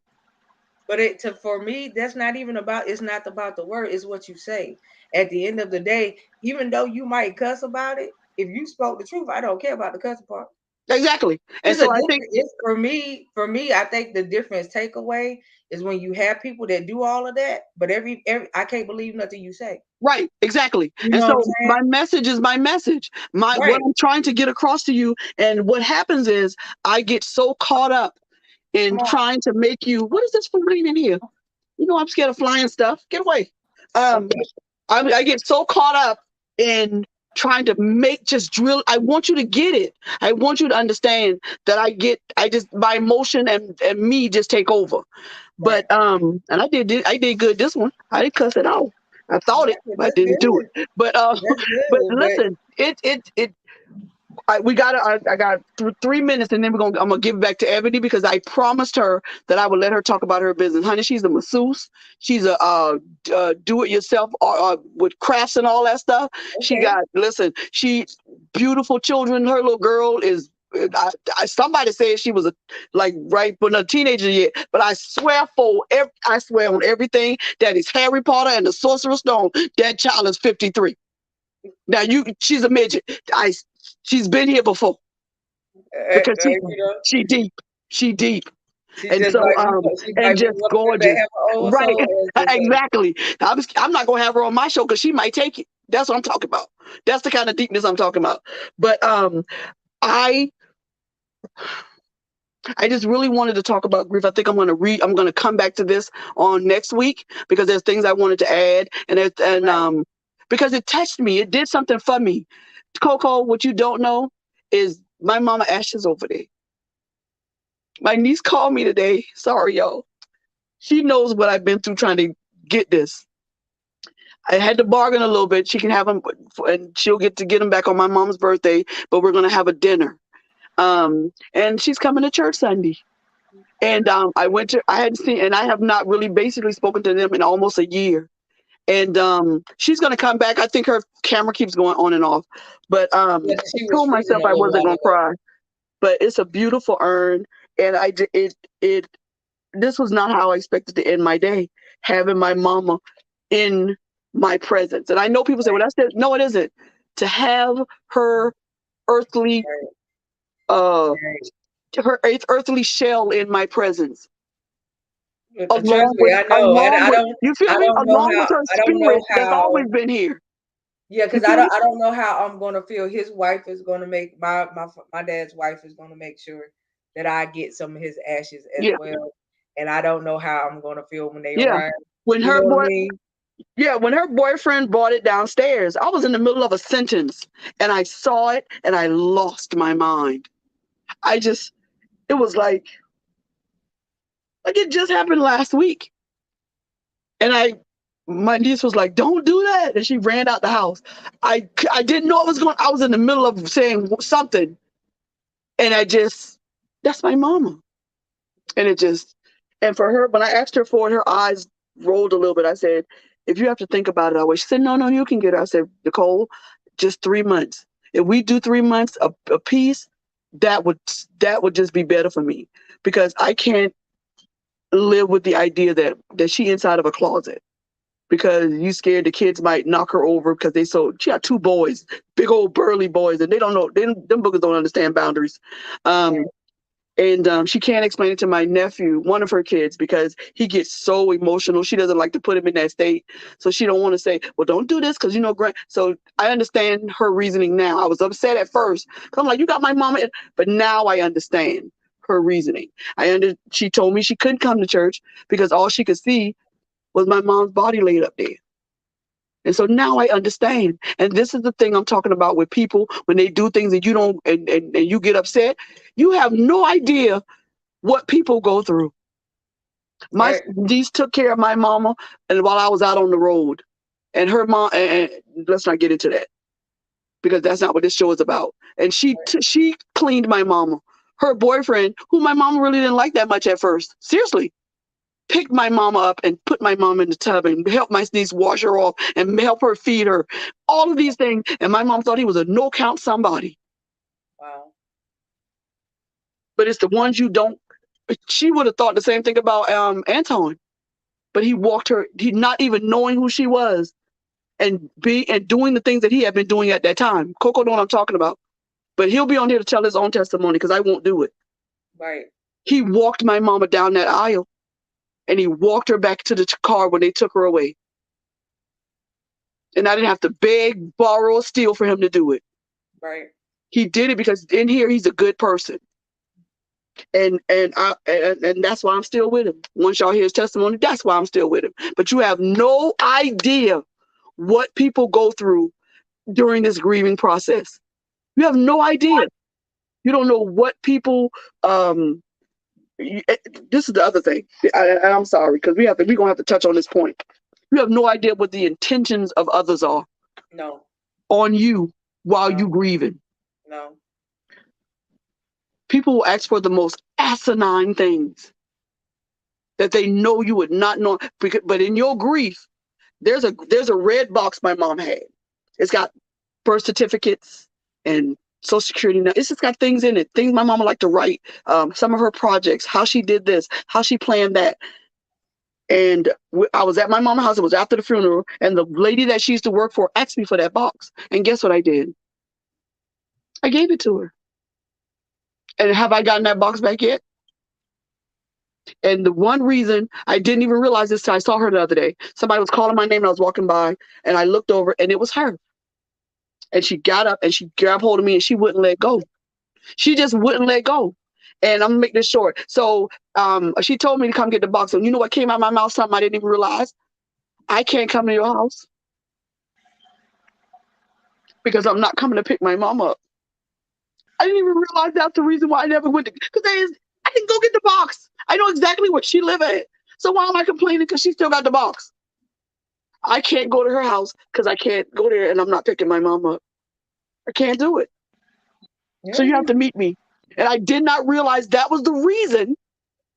But for me, that's not even about. It's not about the word. It's what you say. At the end of the day, even though you might cuss about it, if you spoke the truth, I don't care about the cussing part. Exactly. And It's a so I different. think It's for me. For me, I think the difference takeaway is when you have people that do all of that, but every I can't believe nothing you say. right, exactly. You And know what I'm so saying? my message is my message. What Right. I'm trying to get across to you, and what happens is I get so caught up in Come on. trying to make you. What is this flying in here? I'm scared of flying stuff. Get away. Um, Okay. I get so caught up in trying to just drill. I want you to get it. I want you to understand that I just, my emotion and me just take over. Right. But and I did good this one. I didn't cuss it out. I thought it, Right. but I That's didn't do good. it. But That's but good. But listen, I got 3 minutes, and then I'm gonna give it back to Ebony because I promised her that I would let her talk about her business. Honey, she's a masseuse. She's a do-it-yourself with crafts and all that stuff. She okay. got she beautiful children. Her little girl is. Somebody said she was like right but not a teenager yet, but I swear on everything that is Harry Potter and the Sorcerer's Stone, that child is 53. Now she's a midget. She's been here before because You know, she deep, she's and just so like she's and like me, just one of them that gorgeous, have an old right? soul, as they say. Exactly. I'm not gonna have her on my show because she might take it. That's what I'm talking about. That's the kind of deepness I'm talking about. But I I just really wanted to talk about grief. I think I'm gonna come back to this on next week because there's things I wanted to add, Right. because it touched me. It did something for me. Coco, what you don't know is my mama Ashes over there. My niece called me today. Sorry, y'all. She knows what I've been through trying to get this. I had to bargain a little bit. She can have them, and she'll get to get them back on my mom's birthday. But we're gonna have a dinner. And she's coming to church Sunday. And I hadn't seen, and I have not really basically spoken to them in almost a year. And she's gonna come back. I think her camera keeps going on and off. But Yeah, I she was told freezing myself a I little wasn't while gonna ago. cry. But it's a beautiful urn, and it this was not how I expected to end my day, having my mama in my presence. And I know people say, well, Right. that's it. No, it isn't. To have her earthly Right. uh Right. earthly shell in my presence, Trust me, I know. And you feel me? Along with her I don't know spirit that's how. always been here. Yeah, You because feel me? I don't know how I'm gonna feel. His wife is gonna make my dad's wife is gonna make sure that I get some of his ashes as Yeah, well. And I don't know how I'm gonna feel when they yeah. arrive. When You know her what I boy, mean? Yeah, when her boyfriend brought it downstairs, I was in the middle of a sentence and I saw it and I lost my mind. I just, it was like it just happened last week. And my niece was like, "Don't do that," and she ran out the house. I didn't know it was going. I was in the middle of saying something, and that's my mama, and and for her, when I asked her for it, her eyes rolled a little bit. I said, "If you have to think about it, I wish." She said, "No, no, you can get it." I said, "Nicole, just 3 months. If we do 3 months a piece, that would that would just be better for me because I can't live with the idea that she inside of a closet." Because you scared the kids might knock her over because she got 2 boys, big old burly boys, and they don't know them boogers don't understand boundaries. Um, and she can't explain it to my nephew, one of her kids, because he gets so emotional. She doesn't like to put him in that state, so she don't want to say, "Well, don't do this," because So I understand her reasoning now. I was upset at first because I'm like, "You got my mama," but now I understand her reasoning. She told me she couldn't come to church because all she could see was my mom's body laid up there. And so now I understand. And this is the thing I'm talking about with people when they do things and you don't and you get upset. You have no idea what people go through. My niece took care of my mama and while I was out on the road. And her mom and let's not get into that because that's not what this show is about. And she cleaned my mama. Her boyfriend, who my mama really didn't like that much at first. Seriously. Picked my mama up and put my mom in the tub and help my niece wash her off and help her feed her. All of these things. And my mom thought he was a no count somebody. Wow. But it's the ones you don't. She would have thought the same thing about Anton. But he walked her, he not even knowing who she was and doing the things that he had been doing at that time. Coco know what I'm talking about. But he'll be on here to tell his own testimony because I won't do it. Right. He walked my mama down that aisle. And he walked her back to the car when they took her away. And I didn't have to beg, borrow, or steal for him to do it. Right. He did it because in here he's a good person. And that's why I'm still with him. Once y'all hear his testimony, that's why I'm still with him. But you have no idea what people go through during this grieving process. You have no idea. You don't know what people this is the other thing. I'm sorry, because we're gonna have to touch on this point. You have no idea what the intentions of others are. No. On you while you grieving. No. People will ask for the most asinine things that they know you would not know. But in your grief, there's a red box my mom had. It's got birth certificates and Social Security. It's just got things in it. Things my mama liked to write. Some of her projects, how she did this, how she planned that. And I was at my mama's house. It was after the funeral. And the lady that she used to work for asked me for that box. And guess what I did? I gave it to her. And have I gotten that box back yet? And the one reason I didn't even realize this till I saw her the other day. Somebody was calling my name and I was walking by and I looked over and it was her. And she got up and she grabbed hold of me and she wouldn't let go. She just wouldn't let go. And I'm gonna make this short. So she told me to come get the box. And you know what came out of my mouth? Something I didn't even realize. I can't come to your house because I'm not coming to pick my mom up. I didn't even realize that's the reason why I never went to, because I didn't go get the box. I know exactly where she live at. So why am I complaining because she still got the box? I can't go to her house because I can't go there and I'm not picking my mom up. I can't do it. So you have to meet me. And I did not realize that was the reason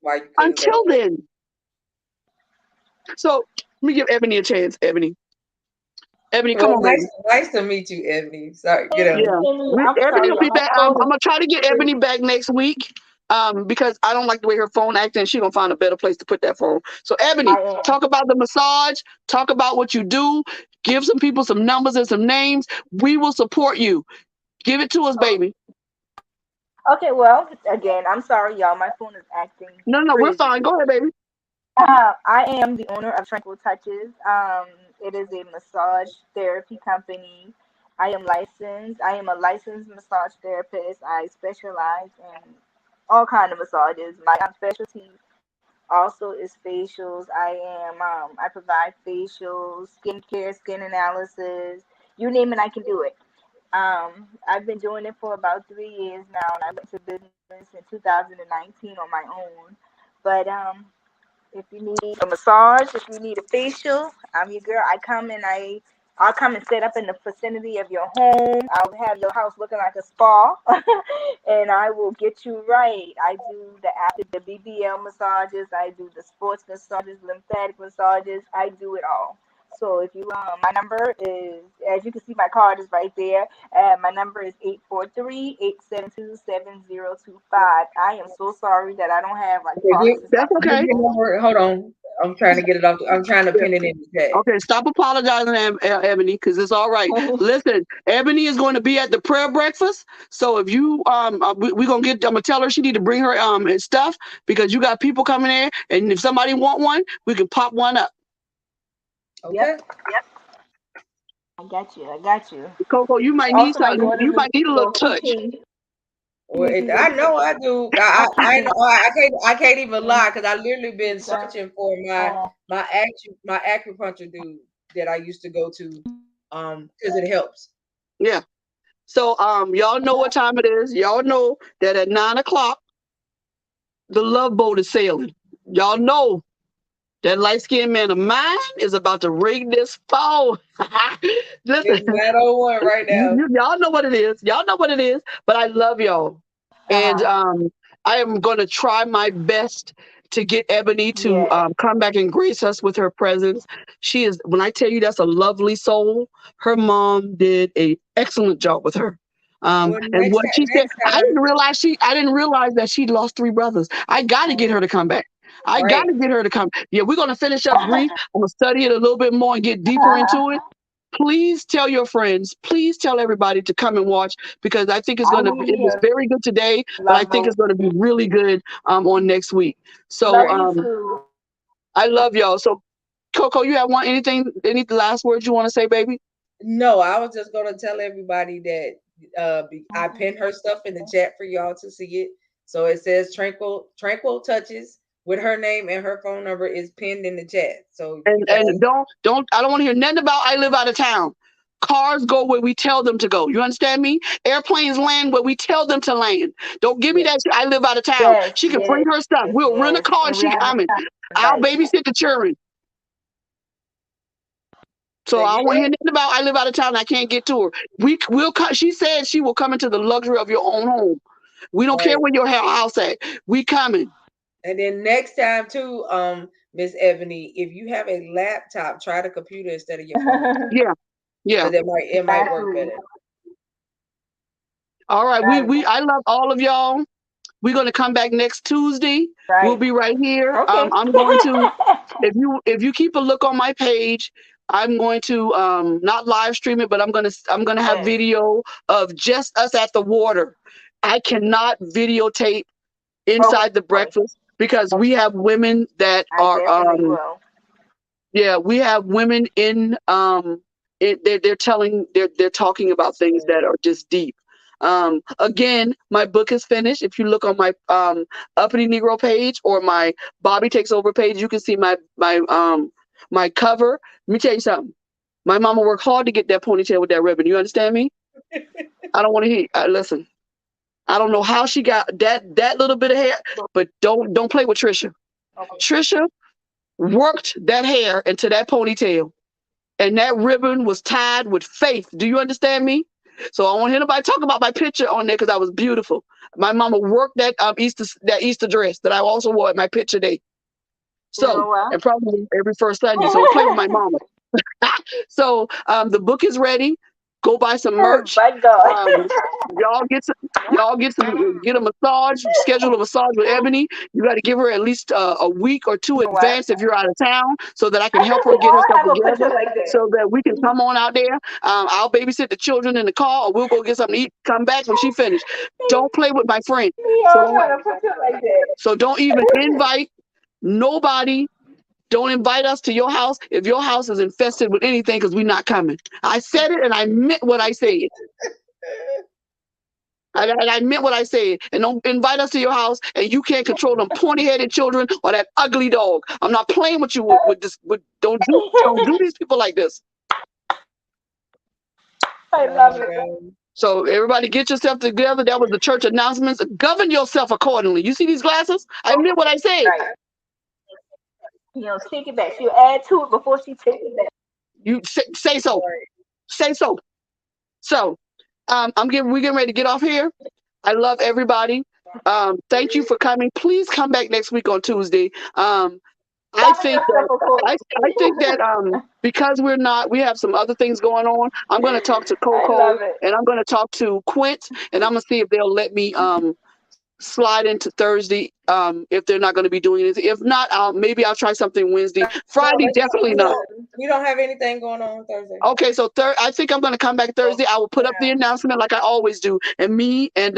why until then. So let me give Ebony a chance. Ebony, come on, baby. Nice to meet you, Ebony. Sorry, get up. Yeah. Ebony will be back. I'm gonna try to get Ebony back next week. Because I don't like the way her phone acts, and she's gonna find a better place to put that phone. So Ebony, talk about the massage, talk about what you do, give some people some numbers and some names. We will support you. Give it to us, baby. Okay, well, again, I'm sorry, y'all. My phone is acting. No, we're fine. Go ahead, baby. I am the owner of Tranquil Touches. It is a massage therapy company. I am licensed. I am a licensed massage therapist. I specialize in all kind of massages. My specialty also is facials. I provide facials, skincare, skin analysis, you name it, I can do it. I've been doing it for about 3 years now, and I went to business in 2019 on my own. But if you need a massage, if you need a facial, I'm your girl. I'll come and set up in the vicinity of your home. I'll have your house looking like a spa, and I will get you right. I do the BBL massages. I do the sports massages, lymphatic massages. I do it all. So if you my number is, as you can see, my card is right there. My number is 843-872-7025. I am so sorry that I don't have like processes. That's okay. Hold on. I'm trying to get it off. I'm trying to pin it in the chat. Okay, stop apologizing, Ebony, because it's all right. Listen, Ebony is going to be at the prayer breakfast. So if you I'm gonna tell her she need to bring her stuff, because you got people coming in, and if somebody want one, we can pop one up. Okay. Yep. I got you. Coco, you might need something. You might need a little touch. Well, I know I do. I can't even lie, because I literally been searching for my acupuncture dude that I used to go to, because it helps. Yeah. So y'all know what time it is. Y'all know that at 9:00 the love boat is sailing. Y'all know that light-skinned man of mine is about to ring this phone. Listen, It's 9:01 right now. Y'all know what it is. Y'all know what it is. But I love y'all. And I am going to try my best to get Ebony to come back and grace us with her presence. She is, when I tell you that's a lovely soul, her mom did an excellent job with her. And what she said, I didn't realize that she lost 3 brothers. I got to get her to come back. I got to get her to come. Yeah, we're going to finish up grief. I'm going to study it a little bit more and get deeper into it. Please tell your friends. Please tell everybody to come and watch, because I think it's going to be, it was very good today, but I think it's going to be really good on next week. So I love y'all. So Coco, you have any last words you want to say, baby? No, I was just going to tell everybody that I pinned her stuff in the chat for y'all to see it. So it says Tranquil Touches with her name, and her phone number is pinned in the chat. So and I don't want to hear nothing about I live out of town. Cars go where we tell them to go. You understand me? Airplanes land where we tell them to land. Don't give me that I live out of town. She can bring her stuff. We'll rent a car and she coming. I'll babysit the children. So I don't want to hear nothing about I live out of town and I can't get to her. She said she will come into the luxury of your own home. We don't care where your house at. We coming. And then next time too, Miss Ebony, if you have a laptop, try the computer instead of your phone. Yeah. It might work better. All right. I love all of y'all. We're going to come back next Tuesday. We'll be right here. Okay. I'm going to, if you keep a look on my page, I'm going to not live stream it, but I'm gonna have video of just us at the water. I cannot videotape inside the breakfast, because we have women that are we have women in they're talking about things that are just deep. Again, my book is finished. If you look on my Uppity Negro page or my Bobby Takes Over page, you can see my cover. Let me tell you something. My mama worked hard to get that ponytail with that ribbon. You understand me? I don't want to hear. Listen, I don't know how she got that little bit of hair, but don't play with Trisha. Trisha worked that hair into that ponytail, and that ribbon was tied with faith. Do you understand me? So I don't want anybody talk about my picture on there, because I was beautiful. My mama worked that Easter dress that I also wore at my picture day. So, and probably every first Sunday. So play with my mama. So the book is ready. Go buy some merch. Y'all get a massage. Schedule a massage with Ebony. You got to give her at least a week or 2 advance if you're out of town, so that I can help her get herself together, so that we can come on out there. I'll babysit the children in the car, or we'll go get something to eat. Come back when she finished. Don't play with my friend. So don't even invite nobody. Don't invite us to your house if your house is infested with anything, because we're not coming. I said it and I meant what I said. I meant what I said. And don't invite us to your house, and you can't control them pointy-headed children or that ugly dog. I'm not playing with you with this. Don't do these people like this. I love it. So everybody get yourself together. That was the church announcements. Govern yourself accordingly. You see these glasses? I meant what I said. Right. You know, take it back. She'll add to it before she takes it back. You say so. Say so. So we're getting ready to get off here. I love everybody. Thank you for coming. Please come back next week on Tuesday. I think that because we have some other things going on. I'm going to talk to Coco and I'm going to talk to Quint, and I'm going to see if they'll let me slide into Thursday if they're not going to be doing anything. If not, maybe I'll try something Wednesday. Friday, definitely not. We don't have anything going on Thursday. Okay, so I think I'm going to come back Thursday. I will put up the announcement like I always do, and me and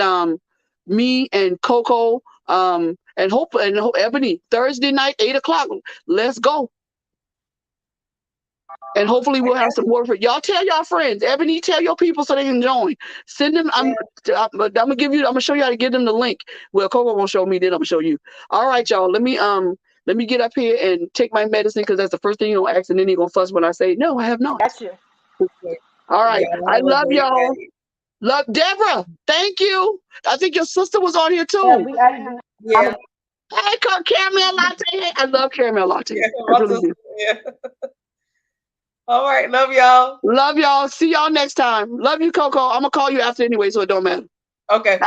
Coco and Hope and Ebony, Thursday night, 8:00. Let's go. And hopefully we'll have some more for y'all. Tell y'all friends. Ebony, tell your people so they can join. Send them. I'm gonna show you how to get them the link. Well, Coco won't show me, then I'm gonna show you. All right, y'all. Let me get up here and take my medicine, because that's the first thing you're gonna ask, and then you're gonna fuss when I say no, I have not. That's you. All right. I love y'all. Love Deborah. Thank you. I think your sister was on here too. Yeah. Hey, caramel latte. I love caramel latte. Yeah. All right. Love y'all. Love y'all. See y'all next time. Love you, Coco. I'm gonna call you after anyway, so it don't matter. Okay.